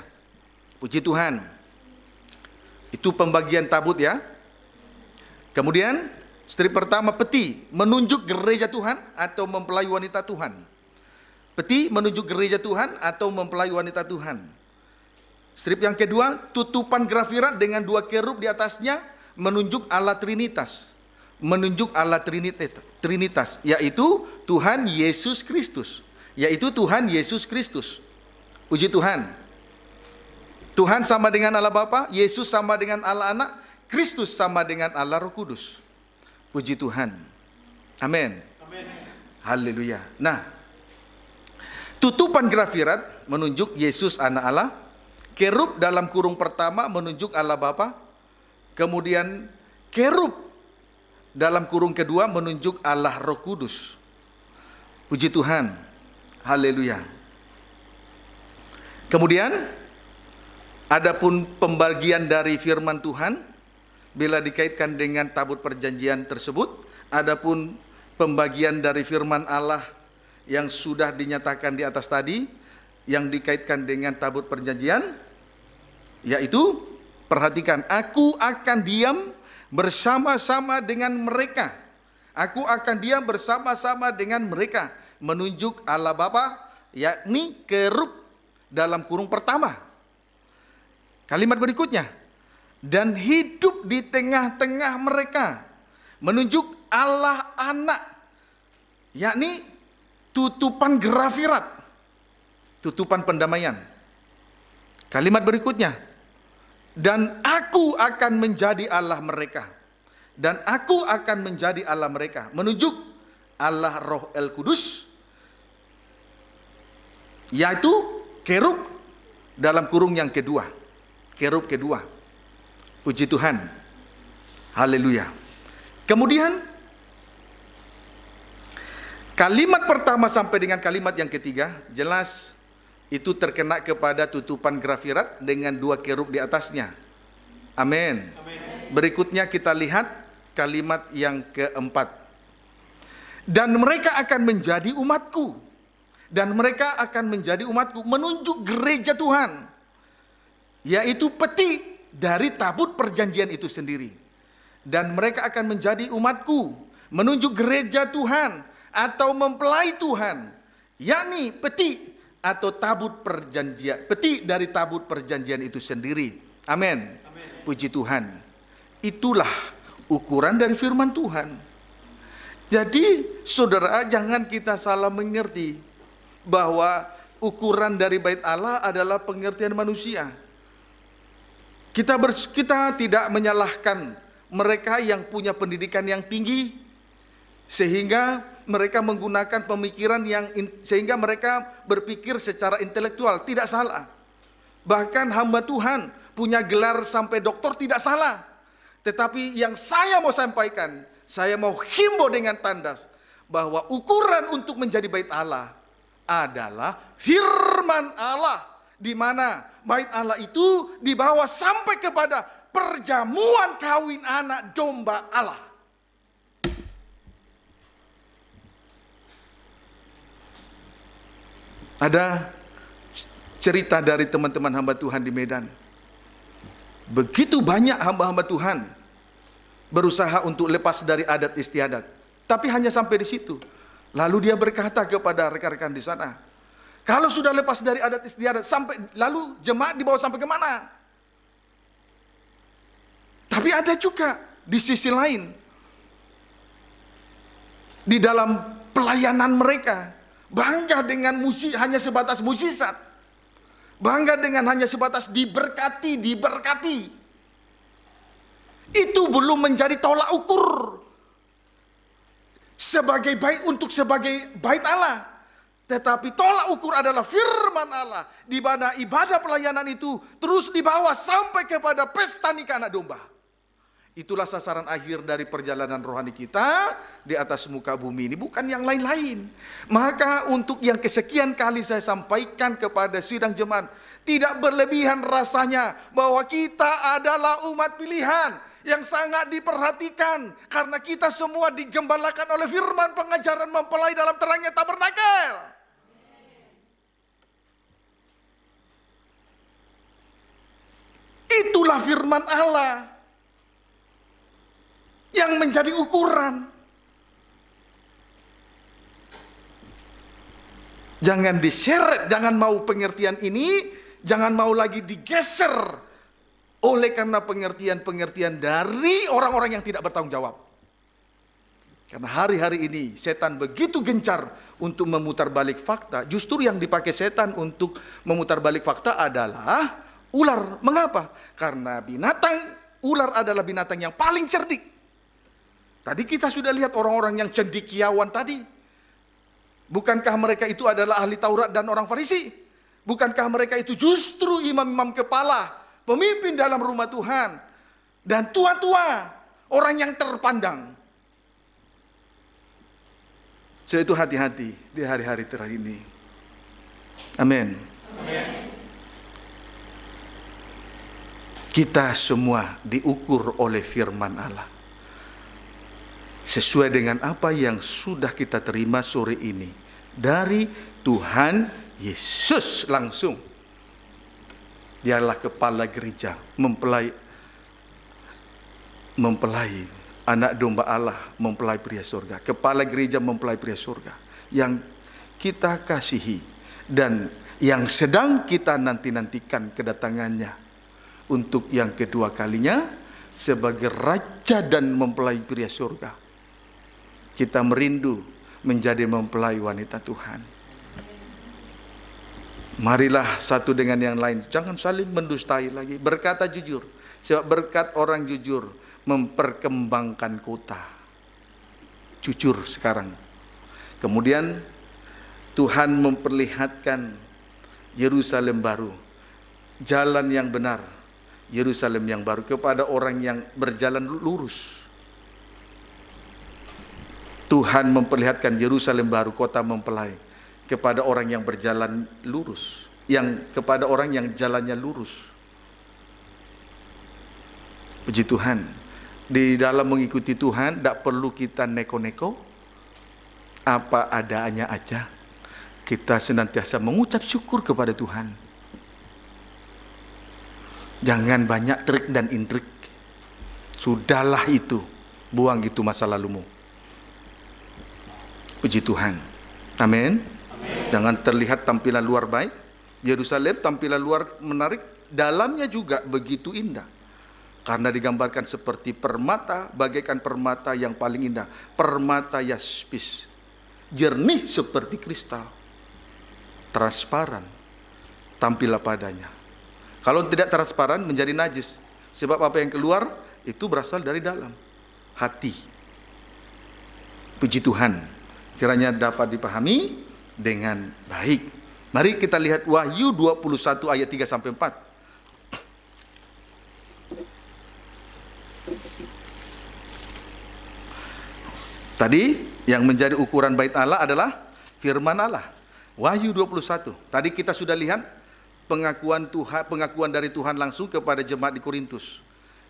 Puji Tuhan. Itu pembagian tabut ya. Kemudian strip pertama, peti menunjuk gereja Tuhan atau mempelai wanita Tuhan. Peti menunjuk gereja Tuhan atau mempelai wanita Tuhan. Strip yang kedua, tutupan grafirat dengan dua kerub di atasnya menunjuk Allah Trinitas. Menunjuk Allah Trinitas, yaitu Tuhan Yesus Kristus. Yaitu Tuhan Yesus Kristus. Puji Tuhan. Tuhan sama dengan Allah Bapa, Yesus sama dengan Allah Anak, Kristus sama dengan Allah Roh Kudus. Puji Tuhan. Amin. Haleluya. Nah, tutupan grafirat menunjuk Yesus anak Allah, Kerub dalam kurung pertama menunjuk Allah Bapa. Kemudian kerub dalam kurung kedua menunjuk Allah Roh Kudus. Puji Tuhan. Haleluya. Kemudian adapun pembagian dari firman Tuhan bila dikaitkan dengan tabut perjanjian tersebut, adapun pembagian dari firman Allah yang sudah dinyatakan di atas tadi yang dikaitkan dengan tabut perjanjian, yaitu perhatikan, aku akan diam bersama-sama dengan mereka. Aku akan diam bersama-sama dengan mereka, menunjuk Allah Bapa, yakni kerub dalam kurung pertama. Kalimat berikutnya, dan hidup di tengah-tengah mereka, menunjuk Allah Anak, yakni tutupan grafirat, tutupan pendamaian. Kalimat berikutnya, dan aku akan menjadi Allah mereka, dan aku akan menjadi Allah mereka, menunjuk Allah Roh El Kudus, yaitu kerub dalam kurung yang kedua, kerub kedua. Puji Tuhan. Haleluya. Kemudian kalimat pertama sampai dengan kalimat yang ketiga jelas itu terkena kepada tutupan grafirat dengan dua kerub di atasnya. Amin. Berikutnya kita lihat kalimat yang keempat. Dan mereka akan menjadi umatku. Dan mereka akan menjadi umatku, menunjuk gereja Tuhan, yaitu peti dari tabut perjanjian itu sendiri. Dan mereka akan menjadi umatku, menunjuk gereja Tuhan atau mempelai Tuhan, yakni peti atau tabut perjanjian, peti dari tabut perjanjian itu sendiri. Amin. Puji Tuhan. Itulah ukuran dari firman Tuhan. Jadi saudara, jangan kita salah mengerti bahwa ukuran dari bait Allah adalah pengertian manusia. Kita tidak menyalahkan mereka yang punya pendidikan yang tinggi sehingga mereka menggunakan pemikiran sehingga mereka berpikir secara intelektual, tidak salah. Bahkan hamba Tuhan punya gelar sampai doktor, tidak salah. Tetapi yang saya mau sampaikan, saya mau himbau dengan tandas bahwa ukuran untuk menjadi bait Allah adalah firman Allah, di mana bait Allah itu dibawa sampai kepada perjamuan kawin anak domba Allah. Ada cerita dari teman-teman hamba Tuhan di Medan. Begitu banyak hamba-hamba Tuhan berusaha untuk lepas dari adat istiadat, tapi hanya sampai di situ. Lalu dia berkata kepada rekan-rekan di sana, kalau sudah lepas dari adat istiadat, lalu jemaat dibawa sampai kemana? Tapi ada juga di sisi lain, di dalam pelayanan mereka, bangga dengan hanya sebatas mukjizat, bangga dengan hanya sebatas diberkati. Itu belum menjadi tolak ukur sebagai bait Allah. Tetapi tolak ukur adalah firman Allah, di mana ibadah pelayanan itu terus dibawa sampai kepada pesta nikah anak domba. Itulah sasaran akhir dari perjalanan rohani kita di atas muka bumi ini, bukan yang lain-lain. Maka untuk yang kesekian kali saya sampaikan kepada sidang jemaat, tidak berlebihan rasanya bahwa kita adalah umat pilihan yang sangat diperhatikan, karena kita semua digembalakan oleh firman pengajaran mempelai dalam terangnya tabernakel. Itulah firman Allah yang menjadi ukuran. Jangan diseret, jangan mau pengertian ini, jangan mau lagi digeser oleh karena pengertian-pengertian dari orang-orang yang tidak bertanggung jawab. Karena hari-hari ini setan begitu gencar untuk memutar balik fakta. Justru yang dipakai setan untuk memutar balik fakta adalah ular. Mengapa? Karena ular adalah binatang yang paling cerdik. Tadi kita sudah lihat orang-orang yang cendekiawan tadi. Bukankah mereka itu adalah ahli Taurat dan orang Farisi? Bukankah mereka itu justru imam-imam kepala, pemimpin dalam rumah Tuhan, dan tua-tua, orang yang terpandang. Sebab itu hati-hati di hari-hari terakhir ini. Amin. Kita semua diukur oleh firman Allah. Sesuai dengan apa yang sudah kita terima sore ini dari Tuhan Yesus langsung. Dialah kepala gereja, mempelai anak domba Allah, mempelai pria surga. Kepala gereja mempelai pria surga yang kita kasihi dan yang sedang kita nantikan kedatangannya untuk yang kedua kalinya sebagai raja dan mempelai pria surga. Kita merindu menjadi mempelai wanita Tuhan. Marilah satu dengan yang lain, jangan saling mendustai lagi, berkata jujur. Sebab berkat orang jujur memperkembangkan kota. Jujur sekarang. Kemudian Tuhan memperlihatkan Yerusalem baru, jalan yang benar, Yerusalem yang baru kepada orang yang berjalan lurus. Tuhan memperlihatkan Yerusalem baru, kota mempelai, kepada orang yang berjalan lurus, kepada orang yang jalannya lurus. Puji Tuhan. Di dalam mengikuti Tuhan tidak perlu kita neko-neko, apa adanya aja. Kita senantiasa mengucap syukur kepada Tuhan. Jangan banyak trik dan intrik. Sudahlah itu, buang itu masa lalumu. Puji Tuhan. Amin. Jangan terlihat tampilan luar baik. Yerusalem tampilan luar menarik, dalamnya juga begitu indah. Karena digambarkan seperti permata, bagaikan permata yang paling indah. Permata yaspis. Jernih seperti kristal. Transparan. Tampillah padanya. Kalau tidak transparan menjadi najis. Sebab apa yang keluar itu berasal dari dalam hati. Puji Tuhan. Kiranya dapat dipahami dengan baik. Mari kita lihat Wahyu 21 ayat 3 sampai 4. Tadi yang menjadi ukuran bait Allah adalah firman Allah. Wahyu 21. Tadi kita sudah lihat pengakuan dari Tuhan langsung kepada jemaat di Korintus.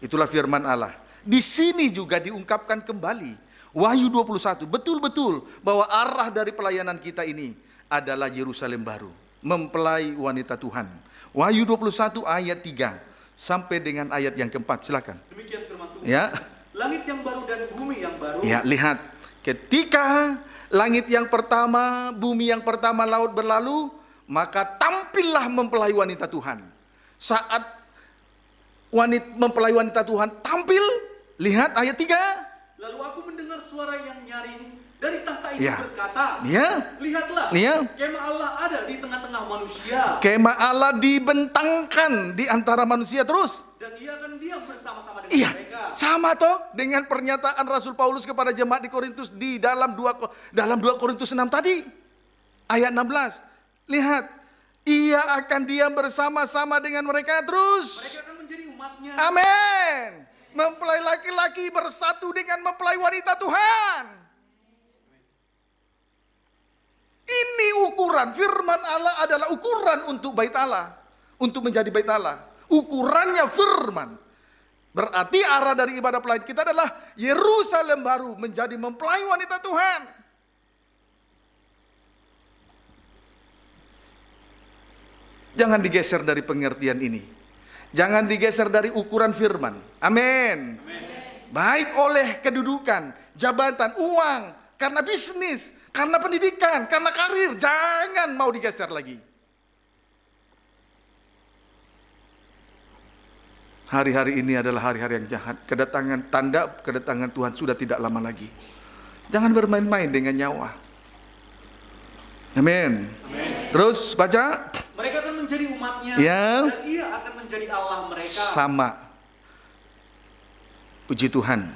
Itulah firman Allah. Di sini juga diungkapkan kembali Wahyu 21, betul-betul bahwa arah dari pelayanan kita ini adalah Yerusalem baru, mempelai wanita Tuhan. Wahyu 21 ayat 3 sampai dengan ayat yang keempat, silakan. Demikian firman Tuhan. Ya. Langit yang baru dan bumi yang baru. Ya, lihat. Ketika langit yang pertama, bumi yang pertama, laut berlalu, maka tampillah mempelai wanita Tuhan. Saat mempelai wanita Tuhan tampil, lihat ayat 3. Lalu aku mendengar suara yang nyaring dari tahta itu Ya. berkata, lihatlah, kemah Allah ada di tengah-tengah manusia. Kemah Allah dibentangkan di antara manusia terus. Dan ia akan diam bersama-sama dengan mereka. Sama toh dengan pernyataan Rasul Paulus kepada jemaat di Korintus di dalam 2 Korintus 6 tadi. Ayat 16. Lihat, ia akan diam bersama-sama dengan mereka terus. Mereka akan menjadi umatnya. Amin. Mempelai laki-laki bersatu dengan mempelai wanita Tuhan. Ini ukuran, firman Allah adalah ukuran untuk bait Allah. Untuk menjadi bait Allah. Ukurannya firman. Berarti arah dari ibadah pelayan kita adalah Yerusalem baru menjadi mempelai wanita Tuhan. Jangan digeser dari pengertian ini. Jangan digeser dari ukuran firman. Amin. Baik oleh kedudukan, jabatan, uang, karena bisnis, karena pendidikan, karena karir. Jangan mau digeser lagi. Hari-hari ini adalah hari-hari yang jahat. Kedatangan Tuhan sudah tidak lama lagi. Jangan bermain-main dengan nyawa. Amin. Terus baca. Mereka akan menjadi umatnya, Ya. dan ia akan menjadi Allah mereka. Sama. Puji Tuhan.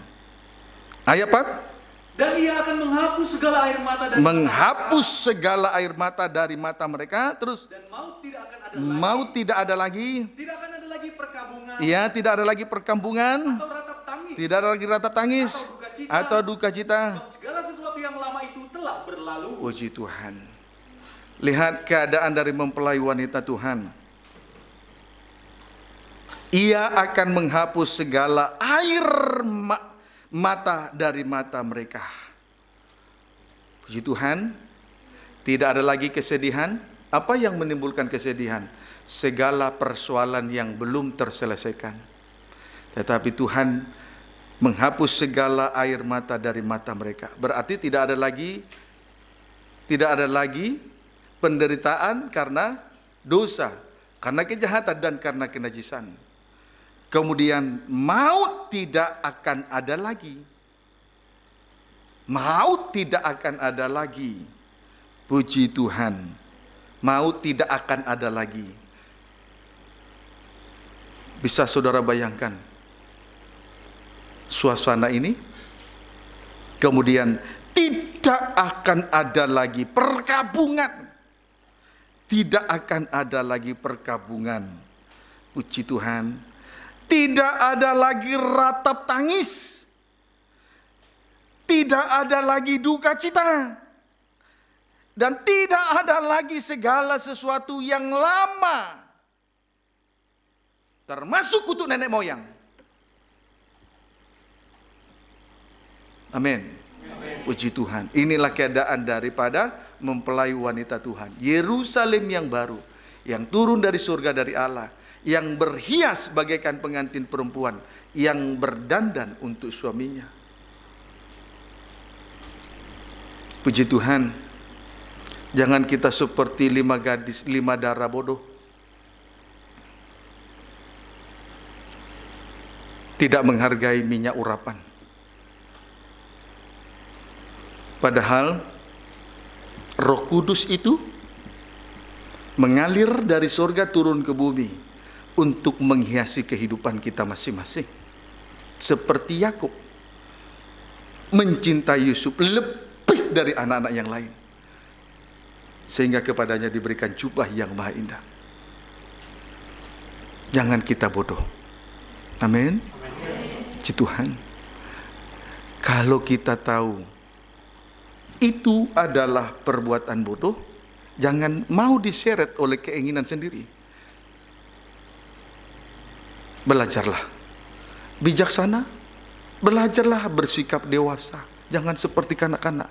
Ayat 4. Dan ia akan menghapus segala air mata dari menghapus segala air mata dari mata mereka. Terus dan maut tidak akan ada lagi. maut tidak ada lagi. Tidak akan ada lagi perkabungan. Ya, tidak ada lagi perkampungan. Atau ratap tangis. Tidak ada lagi ratap tangis atau duka cita. Sebab segala sesuatu yang lama itu telah berlalu. Puji Tuhan. Lihat keadaan dari mempelai wanita Tuhan. Ia akan menghapus segala air mata dari mata mereka. Puji Tuhan. Tidak ada lagi kesedihan. Apa yang menimbulkan kesedihan? Segala persoalan yang belum terselesaikan. Tetapi Tuhan menghapus segala air mata dari mata mereka. Berarti tidak ada lagi penderitaan karena dosa, karena kejahatan dan karena kenajisan. Kemudian maut tidak akan ada lagi. Maut tidak akan ada lagi. Puji Tuhan. Maut tidak akan ada lagi. Bisa saudara bayangkan suasana ini? Kemudian tidak akan ada lagi perkabungan. Tidak akan ada lagi perkabungan. Puji Tuhan. Tidak ada lagi ratap tangis. Tidak ada lagi duka cita. Dan tidak ada lagi segala sesuatu yang lama. Termasuk kutuk nenek moyang. Amin. Puji Tuhan. Inilah keadaan daripada mempelai wanita Tuhan. Yerusalem yang baru. Yang turun dari surga dari Allah. Yang berhias bagaikan pengantin perempuan. Yang berdandan untuk suaminya. Puji Tuhan. Jangan kita seperti 5 gadis, 5 darah bodoh. Tidak menghargai minyak urapan. Padahal Roh Kudus itu mengalir dari surga turun ke bumi untuk menghiasi kehidupan kita masing-masing. Seperti Yakub mencintai Yusuf lebih dari anak-anak yang lain. Sehingga kepadanya diberikan jubah yang maha indah. Jangan kita bodoh. Amin. Puji Tuhan. Kalau kita tahu itu adalah perbuatan bodoh, jangan mau diseret oleh keinginan sendiri. Belajarlah bijaksana, belajarlah bersikap dewasa, jangan seperti kanak-kanak.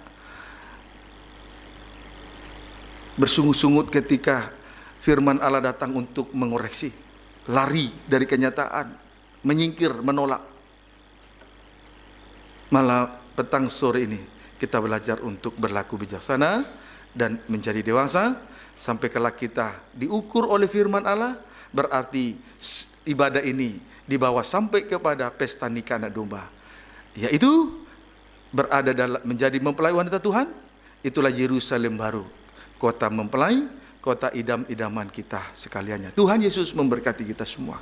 Bersungut-sungut ketika firman Allah datang untuk mengoreksi, lari dari kenyataan, menyingkir, menolak. Malah petang sore ini kita belajar untuk berlaku bijaksana dan menjadi dewasa sampai kelak kita diukur oleh firman Allah. Berarti ibadah ini dibawa sampai kepada pesta nikah anak domba, yaitu berada dalam menjadi mempelai wanita Tuhan. Itulah Yerusalem baru, kota mempelai, kota idam-idaman kita sekaliannya. Tuhan Yesus memberkati kita semua.